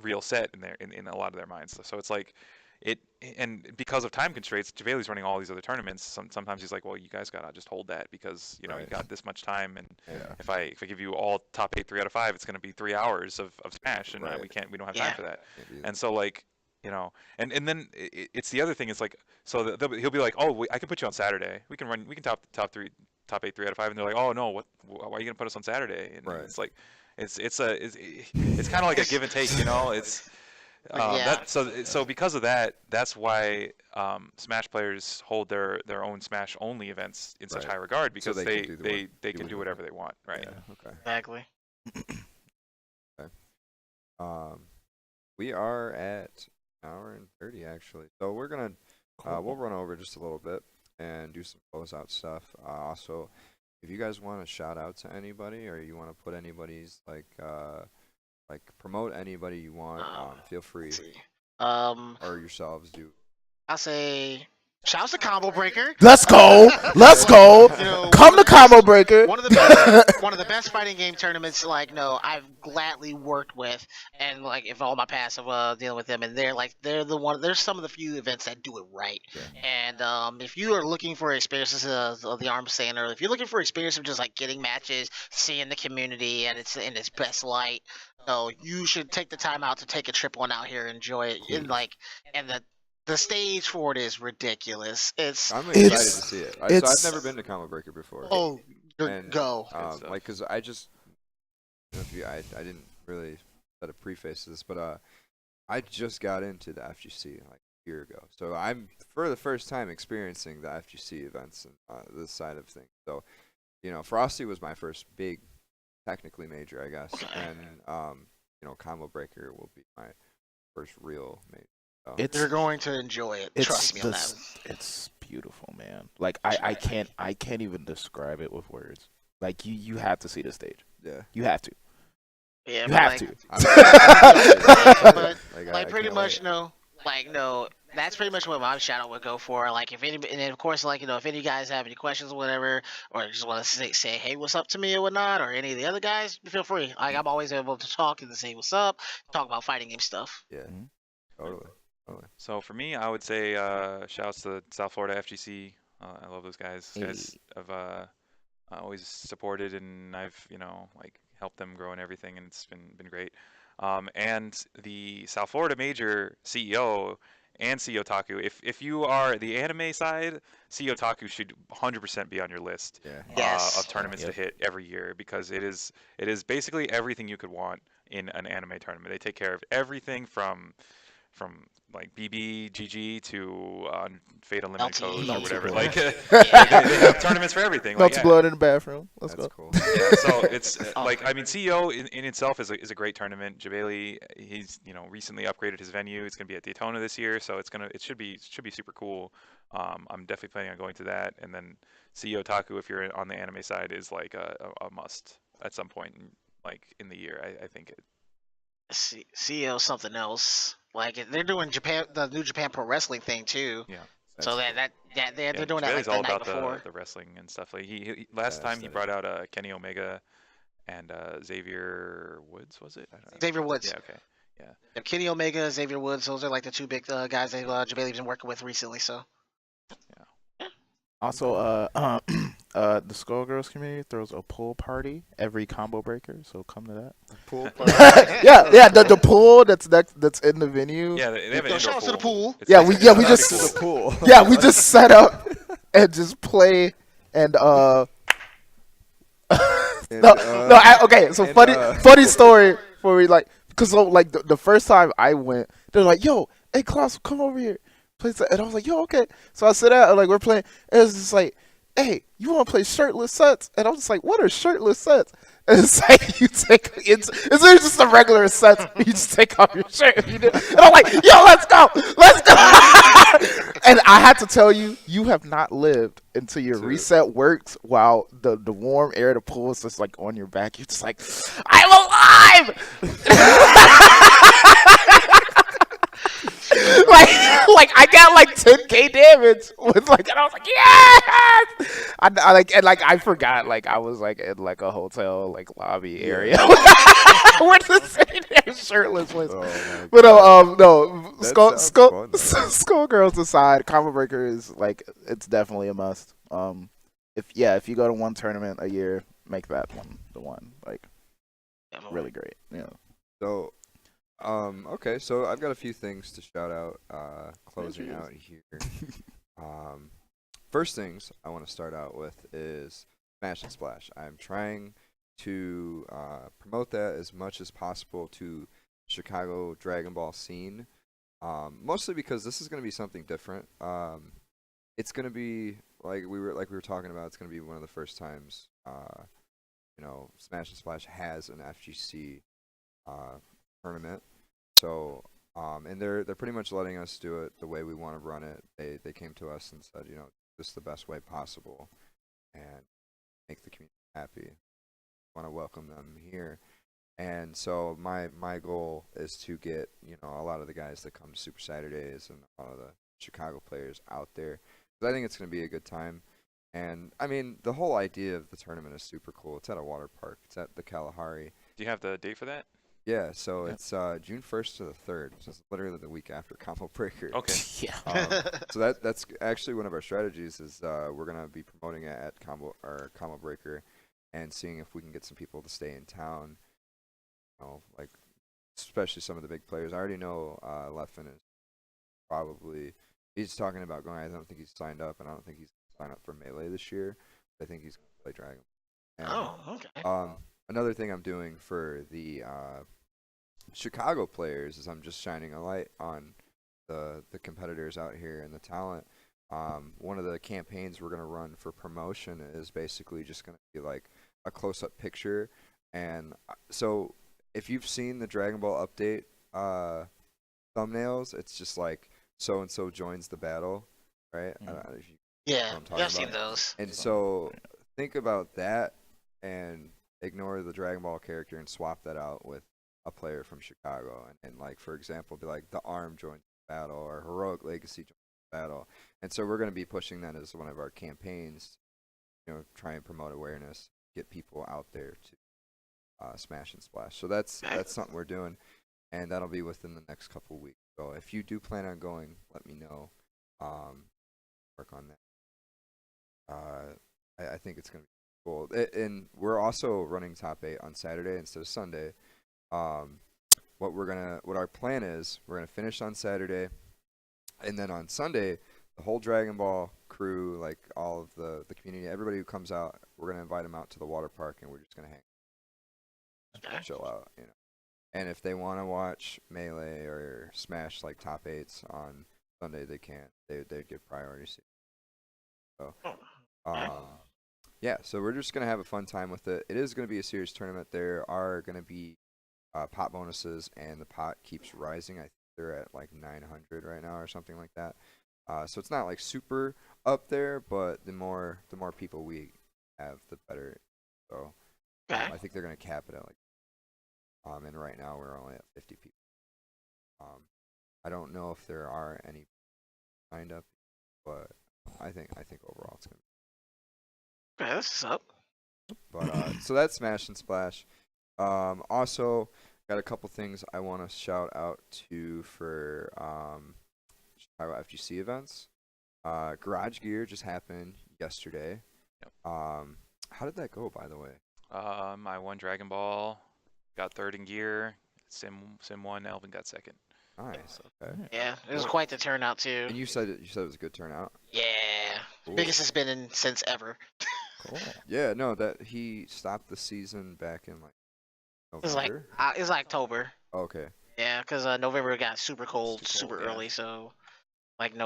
real set in their in a lot of their minds. So it's like it, and because of time constraints, Javeli's running all these other tournaments. Sometimes he's like, well, you guys gotta just hold that because you
Right.
got this much time, and
Yeah.
if I give you all top 8 3 out of 5, it's gonna be 3 hours of Smash, and
Right.
we don't have
Yeah.
time for that.
Can't do that.
And so like and then it's the other thing is like, so he'll be like, oh, I can put you on Saturday. We can top 8 3 out of 5, and they're like, oh no, why are you gonna put us on Saturday? And
Right.
it's like it's kind of like a give and take, It's
Yeah.
so because of that, that's why Smash players hold their own Smash only events in such
Right.
high regard,
So
because
they can do
they can do
whatever.
whatever they want, right?
Yeah. Okay.
Exactly.
Um, we are at an hour and 30 actually, so we're gonna we'll run over just a little bit and do some closeout stuff. Also, if you guys want to shout out to anybody or you want to put anybody's like promote anybody you want, feel free,
Let's see.
or yourselves do.
I'll say shouts to Combo Breaker.
Let's go. Let's go. Come to Combo Breaker.
One of the best fighting game tournaments, like I've gladly worked with, and like if all my past of dealing with them, and they're some of the few events that do it right.
Yeah.
And if you are looking for experiences of the Arm saying earlier, if you're looking for experience of just like getting matches, seeing the community and it's in its best light, you should take the time out to take a trip on out here, enjoy it, and the stage for it is ridiculous.
I'm excited to
It's-
see it. So
it's-
I've never been to Combo Breaker before. And,
go.
stuff.
like, cause I just, I didn't really set a preface to this, but I just got into the FGC like a year ago, so I'm for the first time experiencing the FGC events and this side of things. So, Frosty was my first big, technically major, I guess, and Combo Breaker will be my first real major. So.
You're going to enjoy it. Trust me on that.
It's beautiful, man. Like I can't even describe it with words. Like you have to see the stage.
Yeah.
You have to.
Yeah,
You
but
have
like,
to.
but
I
pretty
can't
much
wait.
that's pretty much what my shout out would go for. Like if any, and then of course if any of you guys have any questions or whatever, or just want to say hey what's up to me or whatnot, or any of the other guys, feel free. Like I'm always able to talk and say what's up, talk about fighting game stuff.
Yeah.
Mhm.
Totally.
So for me, I would say shouts to South Florida FGC. I love those guys.
Hey.
Guys have always supported, and I've like helped them grow and everything, and it's been great. And the South Florida Major CEO and CEO Taku. If you are the anime side, CEO Taku should 100% be on your list
Yeah.
Yes.
of tournaments to hit every year, because it is basically everything you could want in an anime tournament. They take care of everything from like BB, GG to Fate Unlimited
LTE.
Codes or
Melty
whatever.
blood.
Like they
Yeah.
have tournaments for everything. Like,
Melts blood in the bathroom. Let's
That's
go.
cool.
yeah, so it's like, I mean, CEO in itself is a great tournament. Javeli, he's recently upgraded his venue. It's gonna be at Daytona this year, so it should be super cool. I'm definitely planning on going to that. And then CEO Taku, if you're on the anime side, is like a must at some point in the year. I think it.
CEO something else. Like they're doing the New Japan Pro Wrestling thing too.
Yeah.
So
That's
they're
Yeah,
doing that like
Javeli's all
the night
about
before.
the wrestling and stuff. Like he last
Yeah,
time he
that's
brought out Kenny Omega and Xavier Woods, was it? I don't know.
Xavier Woods.
Yeah. Okay.
Yeah, Kenny Omega, Xavier Woods. Those are like the two big guys that Jabali's been working with recently. So
Also, the Skullgirls community throws a pool party every Combo Breaker, so come to that.
Pool
yeah, the pool that's in the venue.
Yeah, they have an
Yo,
indoor
shout out to the pool.
It's
Yeah,
pretty
we
pretty
just-
cool.
pool.
Yeah, we just set up and just play and no, okay. So
and,
funny story for me, like, cause like the first time I went, they're like, "Yo, hey Klaus, come over here, play." And I was like, "Yo, okay." So I sit out, and like we're playing. And it's just like hey, you want to play shirtless sets? And I'm just like, what are shirtless sets? And it's like it's really just a regular set. You just take off your shirt. And I'm like, yo, let's go, let's go. And I had to tell you, you have not lived until your
To-
reset works while the warm air of the pool is just like on your back. You're just like, I'm alive. like I got like 10k damage with like, and I was like, yes. I forgot like I was like in like a hotel like lobby area. We're just sitting there shirtless with.
Oh my
But
God.
no,
That sounds fun, though.
Skullgirls aside, Combo Breaker is like it's definitely a must. If you go to one tournament a year, make that one the one. Like really great. Yeah.
So, okay, so I've got a few things to shout out, closing out here. Um, first things I want to start out with is Smash and Splash. I'm trying to promote that as much as possible to Chicago Dragon Ball scene, mostly because this is going to be something different. It's going to be like we were talking about. It's going to be one of the first times, Smash and Splash has an FGC tournament. So, and they're pretty much letting us do it the way we want to run it. They came to us and said, this is the best way possible, and make the community happy. Want to welcome them here, and so my goal is to get a lot of the guys that come to Super Saturdays and a lot of the Chicago players out there. 'Cause I think it's going to be a good time. And I mean, the whole idea of the tournament is super cool. It's at a water park. It's at the Kalahari.
Do you have the date for that?
Yeah, so
Yep.
it's June 1st to the 3rd, so it's literally the week after Combo Breaker.
Okay.
Yeah.
So that's actually one of our strategies is we're gonna be promoting it at Combo Breaker, and seeing if we can get some people to stay in town. Like especially some of the big players. I already know Leffen is probably he's talking about going. I don't think he's signed up, and I don't think he's signed up for Melee this year. I think he's gonna play Dragon. And,
Oh, okay.
another thing I'm doing for the Chicago players is I'm just shining a light on the competitors out here and the talent. One of the campaigns we're gonna run for promotion is basically just gonna be like a close-up picture, and so if you've seen the Dragon Ball update thumbnails, it's just like so and so joins the battle, right? I don't know if you know
Yeah,
what I'm talking
yeah, I've seen
about.
those.
And so think about that and ignore the Dragon Ball character and swap that out with a player from Chicago. And like, for example, be like TheArm joins the battle or Heroic Legacy joins the battle. And so we're going to be pushing that as one of our campaigns, try and promote awareness, get people out there to Smash and Splash. So that's something we're doing, and that'll be within the next couple weeks. So if you do plan on going, let me know. Work on that. I think it's going to be cool. And we're also running top 8 on Saturday instead of Sunday. What our plan is, we're gonna finish on Saturday, and then on Sunday, the whole Dragon Ball crew, like all of the community, everybody who comes out, we're gonna invite them out to the water park, and we're just gonna hang,
Okay.
chill out, And if they want to watch Melee or Smash like top 8s on Sunday, they can. They'd get priority seat. So, yeah, so we're just gonna have a fun time with it. It is gonna be a serious tournament. There are gonna be pot bonuses, and the pot keeps rising. I think they're at like 900 right now or something like that. So it's not like super up there, but the more people we have, the better. So
Okay.
I think they're gonna cap it at like. And right now we're only at 50 people. I don't know if there are any signed up, but I think overall it's gonna.
Okay, this is up.
But so that's Smash and Splash. Also, got a couple things I want to shout out to for Chicago FGC events. Garage Gear just happened yesterday.
Yep.
How did that go, by the way?
I won Dragon Ball, got third in gear. Sim won. Elvin got second.
Nice. Okay.
Yeah, it was quite the turnout too.
And you said it was a good turnout.
Yeah,
Cool.
biggest it's been in since ever.
Cool.
Yeah. No, that he stopped the season back in like November.
It was like October.
Oh, okay.
Yeah, because November got super cold, super
yeah.
early. So,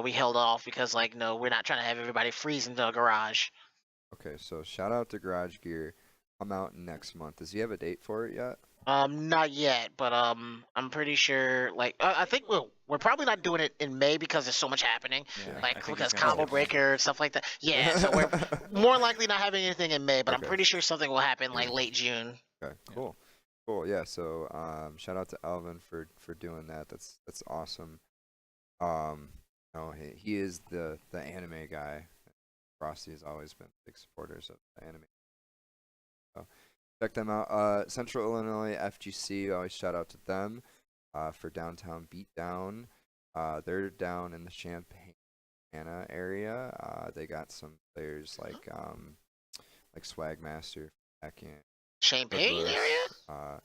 we held off because, we're not trying to have everybody freeze in the garage.
Okay, so shout out to Garage Gear. Come out next month. Does he have a date for it yet?
Not yet, but I'm pretty sure. Like, I think we're probably not doing it in May because there's so much happening.
Yeah,
Yeah.
I
Like
think he's
because
gonna
Combo
skip May.
Breaker and stuff like that. Yeah, so we're more likely not having anything in May, but I'm
Okay.
pretty sure something will happen like
June.
late June.
Okay,
Yeah.
cool. Cool. Yeah, so shout out to Alvin for doing that. That's awesome. No, he is the anime guy. Frosty has always been big supporters of the anime. So check them out. Central Illinois FGC, always shout out to them for Downtown Beatdown. They're down in the Champaign area. They got some players like Swagmaster back in
Champagne
Clippers.
area?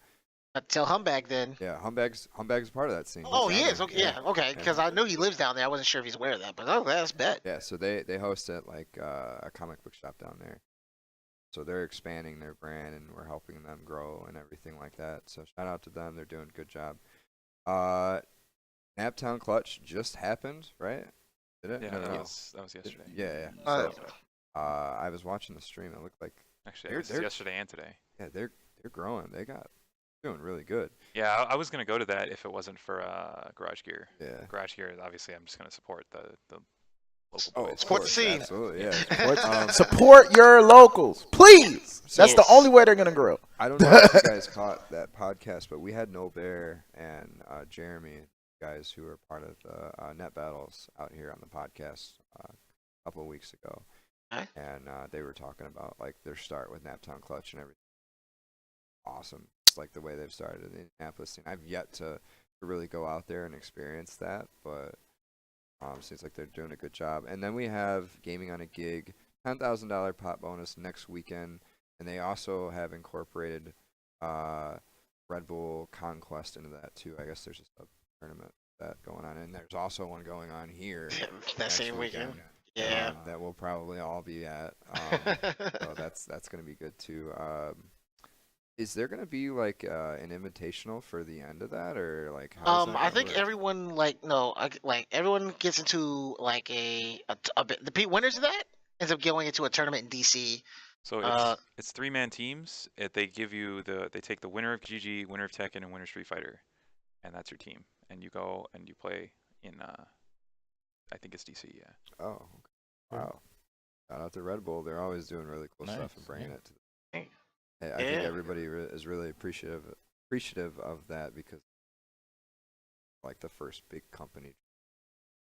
Tell Humbag then.
Yeah, Humbag's part of that scene.
Oh,
He's
he
down
is.
there.
Okay, yeah, okay. Because I knew he lives down there. I wasn't sure if he's aware of that, but that's bet.
Yeah, so they host at like a comic book shop down there. So they're expanding their brand and we're helping them grow and everything like that. So shout out to them. They're doing a good job. Naptown Clutch just happened, right? Did it?
Yeah,
No,
that
no.
was yesterday.
Yeah.
Uh,
So, I was watching the stream. It looked like
Actually,
they're-
it was
they're-
yesterday and today.
yeah, they're growing. Doing really good.
Yeah, I was gonna go to that if it wasn't for Garage Gear.
Yeah.
Garage Gear, obviously, I'm just gonna support the local
Oh,
boys.
of
Support the
course,
scene.
Absolutely, yeah.
Support your locals, please. That's the
Yes.
only way they're gonna grow.
I don't know if you guys caught that podcast, but we had No Bear and Jeremy, guys who were part of the Net Battles out here on the podcast a couple of weeks ago.
Okay.
And they were talking about like their start with Naptown Clutch and everything. Awesome. It's like the way they've started in the Indianapolis scene. I've yet to really go out there and experience that, but seems like they're doing a good job. And then we have Gaming on a Gig, $10,000 pot bonus next weekend, and they also have incorporated Red Bull Conquest into that too. I guess there's just a tournament that going on, and there's also one going on here
that
next
same weekend. Yeah.
that we'll probably all be at. So that's going to be good too. Is there going to be like an invitational for the end of that, or like how is that
I
gonna
think
work?
everyone like everyone gets into like a bit. The winners of that ends up going into a tournament in DC.
So
Uh,
it's 3-man teams. They give you they take the winner of GG, winner of Tekken, and winner of Street Fighter, and that's your team. And you go and you play in I think it's DC. Yeah.
Oh, okay. Wow! Shout out to Red Bull. They're always doing really cool stuff and
Nice,
bringing
yeah.
it to.
Hey.
Hey, I think
Yeah.
everybody is really appreciative of that because like the first big company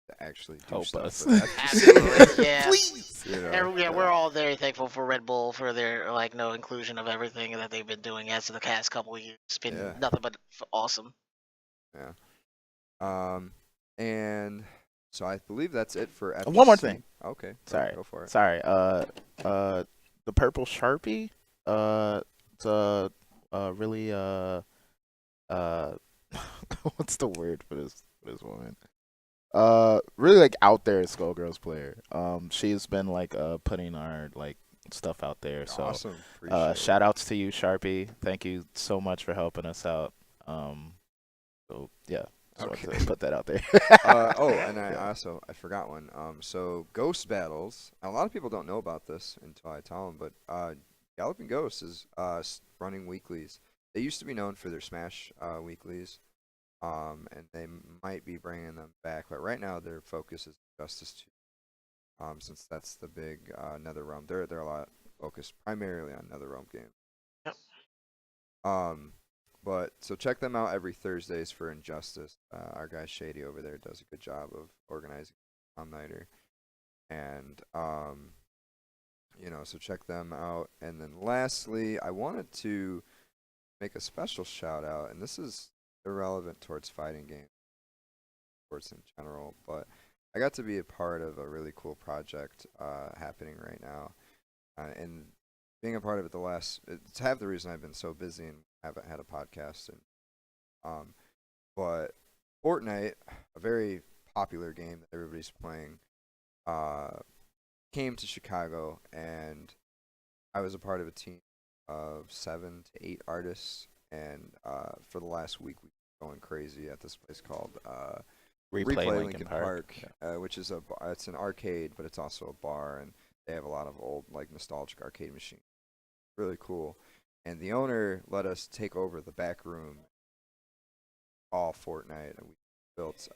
to actually do
Help
stuff
us.
with
Absolutely, yeah.
Please.
you know,
Yeah, we're all very thankful for Red Bull for their like no inclusion of everything that they've been doing as of the past couple of years. It's been
Yeah.
nothing but awesome.
And so I believe that's it for FGC.
One more thing.
Okay.
Sorry.
Go for it.
Sorry. The purple Sharpie. It's really what's the word for this woman? Really like out there Skullgirls player. She's been like putting our like stuff out there. So
Awesome. Appreciate it.
shout outs to you, Sharpie. Thank you so much for helping us out. So yeah, just wanted
Okay.
to put that out there.
And I forgot one. So Ghost Battles. A lot of people don't know about this until I tell them, but Galloping Ghosts is running weeklies. They used to be known for their Smash weeklies, and they might be bringing them back. But right now, their focus is Justice 2, since that's the big NetherRealm. They're a lot focused primarily on NetherRealm games.
Yep.
But so check them out every Thursdays for Injustice. Our guy Shady over there does a good job of organizing Nighter, and so check them out. And then lastly, I wanted to make a special shout out, and this is irrelevant towards fighting games, sports in general, but I got to be a part of a really cool project happening right now, and being a part of it it's half the reason I've been so busy and haven't had a podcast. And but Fortnite, a very popular game that everybody's playing, came to Chicago, and I was a part of a team of 7 to 8 artists, and for the last week we were going crazy at this place called
Replay Lincoln Park.
which is it's an arcade, but it's also a bar, and They have a lot of old, like, nostalgic arcade machines. Really cool. And the owner let us take over the back room all Fortnite, and we built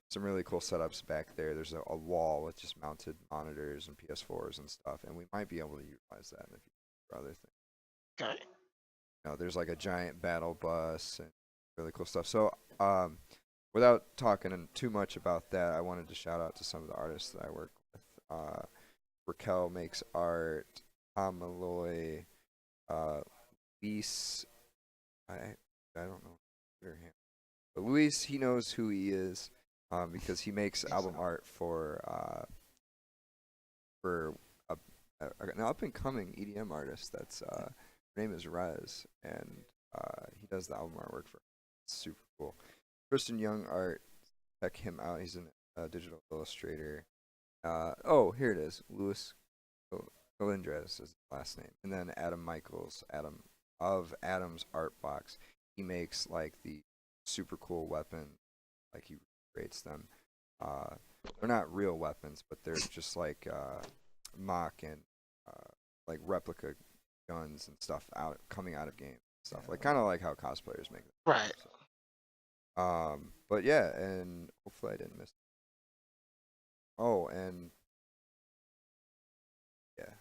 some really cool setups back there. There's a wall with just mounted monitors and PS4s and stuff, and we might be able to utilize that in the future for other things.
Okay.
There's like a giant battle bus and really cool stuff. So, without talking too much about that, I wanted to shout out to some of the artists that I work with. Raquel makes art. Tom Malloy, Luis, I don't know her hand, but Luis, he knows who he is, because he makes album art for an up and coming EDM artist. That's her name is Rez, and he does the album artwork for. It's super cool. Kristen Young art, check him out. He's a digital illustrator. Oh, here it is. Luis Galindres is his last name, and then Adam Michaels, Adam's Art Box. He makes like the super cool weapon, like he creates them. They're not real weapons, but they're just like mock and like replica guns and stuff coming out of games and stuff, like kind of like how cosplayers make them.
Right.
So, but yeah, and hopefully I didn't miss. Oh, and yeah.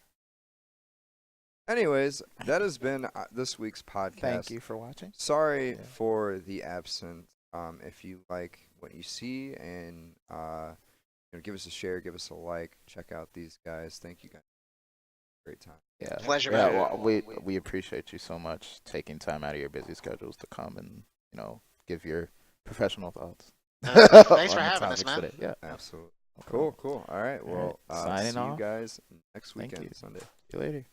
Anyways, that has been this week's podcast.
Thank you for watching.
Sorry
Yeah.
for the absence. If you like what you see, and give us a share, give us a like, check out these guys. Thank you guys. Great time.
Yeah.
Pleasure,
Yeah,
man.
well, we appreciate you so much taking time out of your busy schedules to come and give your professional thoughts.
Thanks
on
for
the
having us,
topics
man.
today. Yeah.
Absolutely. Cool. All right.
All
Well,
right. Signing
see you
off.
guys next
Thank
weekend,
you.
Sunday.
See you later.